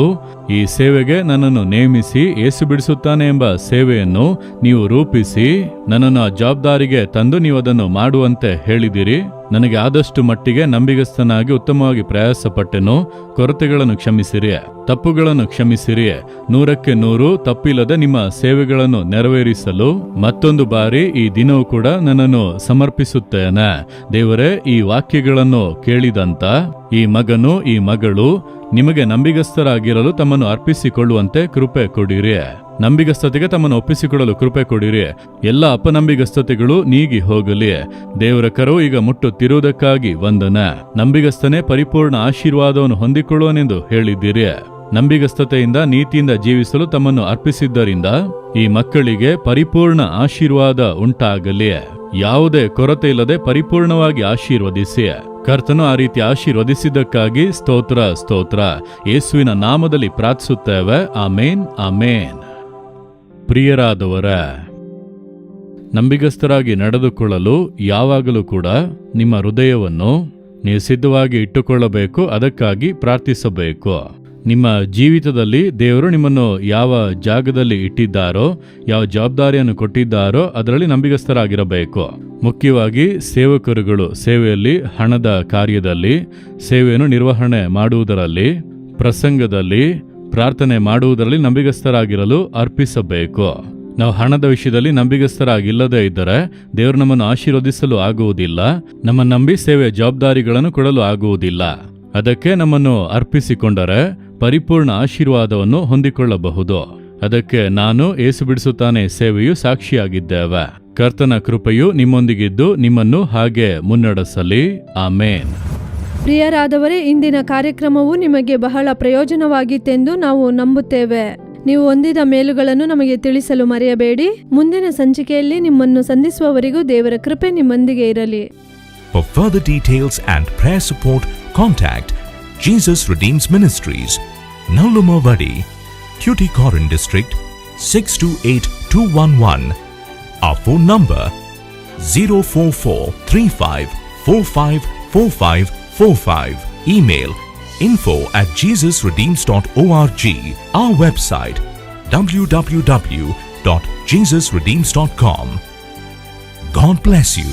ಈ ಸೇವೆಗೆ ನನ್ನನ್ನು ನೇಮಿಸಿ ಯೇಸು ಬಿಡಿಸುತ್ತಾನೆ ಎಂಬ ಸೇವೆಯನ್ನು ನೀವು ರೂಪಿಸಿ ನನ್ನನ್ನು ಆ ಜವಾಬ್ದಾರಿಗೆ ತಂದು ನೀವು ಅದನ್ನು ಮಾಡುವಂತೆ ಹೇಳಿದಿರಿ. ನನಗೆ ಆದಷ್ಟು ಮಟ್ಟಿಗೆ ನಂಬಿಗಸ್ತನಾಗಿ ಉತ್ತಮವಾಗಿ ಪ್ರಯಾಸ ಪಟ್ಟೆನು. ಕೊರತೆಗಳನ್ನು ಕ್ಷಮಿಸಿರಿ, ತಪ್ಪುಗಳನ್ನು ಕ್ಷಮಿಸಿರಿ. 100ಕ್ಕೆ 100 ತಪ್ಪಿಲ್ಲದೆ ನಿಮ್ಮ ಸೇವೆಗಳನ್ನು ನೆರವೇರಿಸಲು ಮತ್ತೊಂದು ಬಾರಿ ಈ ದಿನವೂ ಕೂಡ ನನ್ನನ್ನು ಸಮರ್ಪಿಸುತ್ತೇನೆ. ದೇವರೇ, ಈ ವಾಕ್ಯಗಳನ್ನು ಕೇಳಿದಂತ ಈ ಮಗನು, ಈ ಮಗಳು ನಿಮಗೆ ನಂಬಿಗಸ್ತರಾಗಿರಲು ತಮ್ಮನ್ನು ಅರ್ಪಿಸಿಕೊಳ್ಳುವಂತೆ ಕೃಪೆ ಕೊಡಿರಿ. ನಂಬಿಗಸ್ತತೆಗೆ ತಮ್ಮನ್ನು ಒಪ್ಪಿಸಿಕೊಳ್ಳಲು ಕೃಪೆ ಕೊಡಿರಿ. ಎಲ್ಲ ಅಪನಂಬಿಗಸ್ತತೆಗಳು ನೀಗಿ ಹೋಗಲಿ. ದೇವರ ಕರವು ಈಗ ಮುಟ್ಟುತ್ತಿರುವುದಕ್ಕಾಗಿ ವಂದನೆ. ನಂಬಿಗಸ್ತನೇ ಪರಿಪೂರ್ಣ ಆಶೀರ್ವಾದವನ್ನು ಹೊಂದಿಕೊಳ್ಳುವನೆಂದು ಹೇಳಿದ್ದೀರಿ. ನಂಬಿಗಸ್ತತೆಯಿಂದ ನೀತಿಯಿಂದ ಜೀವಿಸಲು ತಮ್ಮನ್ನು ಅರ್ಪಿಸಿದ್ದರಿಂದ ಈ ಮಕ್ಕಳಿಗೆ ಪರಿಪೂರ್ಣ ಆಶೀರ್ವಾದ ಉಂಟಾಗಲಿ. ಯಾವುದೇ ಕೊರತೆ ಇಲ್ಲದೆ ಪರಿಪೂರ್ಣವಾಗಿ ಆಶೀರ್ವದಿಸಿ. ಕರ್ತನು ಆ ರೀತಿ ಆಶೀರ್ವದಿಸಿದ್ದಕ್ಕಾಗಿ ಸ್ತೋತ್ರ, ಸ್ತೋತ್ರ. ಯೇಸುವಿನ ನಾಮದಲ್ಲಿ ಪ್ರಾರ್ಥಿಸುತ್ತೇವೆ. ಆಮೇನ್, ಆಮೇನ್. ಪ್ರಿಯರಾದವರೇ, ನಂಬಿಗಸ್ತರಾಗಿ ನಡೆದುಕೊಳ್ಳಲು ಯಾವಾಗಲೂ ಕೂಡ ನಿಮ್ಮ ಹೃದಯವನ್ನು ನೀವು ಸಿದ್ಧವಾಗಿ ಇಟ್ಟುಕೊಳ್ಳಬೇಕು. ಅದಕ್ಕಾಗಿ ಪ್ರಾರ್ಥಿಸಬೇಕು. ನಿಮ್ಮ ಜೀವಿತದಲ್ಲಿ ದೇವರು ನಿಮ್ಮನ್ನು ಯಾವ ಜಾಗದಲ್ಲಿ ಇಟ್ಟಿದ್ದಾರೋ, ಯಾವ ಜವಾಬ್ದಾರಿಯನ್ನು ಕೊಟ್ಟಿದ್ದಾರೋ ಅದರಲ್ಲಿ ನಂಬಿಗಸ್ತರಾಗಿರಬೇಕು. ಮುಖ್ಯವಾಗಿ ಸೇವಕರುಗಳು ಸೇವೆಯಲ್ಲಿ, ಹಣದ ಕಾರ್ಯದಲ್ಲಿ, ಸೇವೆಯನ್ನು ನಿರ್ವಹಣೆ ಮಾಡುವುದರಲ್ಲಿ, ಪ್ರಸಂಗದಲ್ಲಿ, ಪ್ರಾರ್ಥನೆ ಮಾಡುವುದರಲ್ಲಿ ನಂಬಿಗಸ್ತರಾಗಿರಲು ಅರ್ಪಿಸಬೇಕು. ನಾವು ಹಣದ ವಿಷಯದಲ್ಲಿ ನಂಬಿಗಸ್ತರಾಗಿಲ್ಲದೇ ಇದ್ದರೆ ದೇವರು ನಮ್ಮನ್ನು ಆಶೀರ್ವದಿಸಲು ಆಗುವುದಿಲ್ಲ. ನಮ್ಮ ನಂಬಿ ಸೇವೆಯ ಜವಾಬ್ದಾರಿಗಳನ್ನು ಕೊಡಲು ಆಗುವುದಿಲ್ಲ. ಅದಕ್ಕೆ ನಮ್ಮನ್ನು ಅರ್ಪಿಸಿಕೊಂಡರೆ ಪರಿಪೂರ್ಣ ಆಶೀರ್ವಾದವನ್ನು ಹೊಂದಿಕೊಳ್ಳಬಹುದು. ಅದಕ್ಕೆ ನಾನು ಯೇಸು ಬಿಡಿಸುತ್ತಾನೆ ಸೇವೆಯು ಸಾಕ್ಷಿಯಾಗಿದ್ದೇವೆ. ಕರ್ತನ ಕೃಪೆಯು ನಿಮ್ಮೊಂದಿಗಿದ್ದು ನಿಮ್ಮನ್ನು ಹಾಗೆ ಮುನ್ನಡೆಸಲಿ. ಆಮೇನ್. ಪ್ರಿಯರಾದವರೇ, ಇಂದಿನ ಕಾರ್ಯಕ್ರಮವು ನಿಮಗೆ ಬಹಳ ಪ್ರಯೋಜನವಾಗಿತ್ತೆಂದು ನಾವು ನಂಬುತ್ತೇವೆ. ನೀವು ಹೊಂದಿದ ಮೇಲುಗಳನ್ನು ನಮಗೆ ತಿಳಿಸಲು ಮರೆಯಬೇಡಿ. ಮುಂದಿನ ಸಂಚಿಕೆಯಲ್ಲಿ ನಿಮ್ಮನ್ನು ಸಂಧಿಸುವವರೆಗೂ ದೇವರ ಕೃಪೆ ನಿಮ್ಮೊಂದಿಗೆ ಇರಲಿ. For further details and prayer support, contact Jesus Redeems Ministries, Nallumavadi, Tuticorin District, 628211. Our phone number 04435454545. Email info@jesusredeems.org. Our website www.jesusredeems.com. God bless you.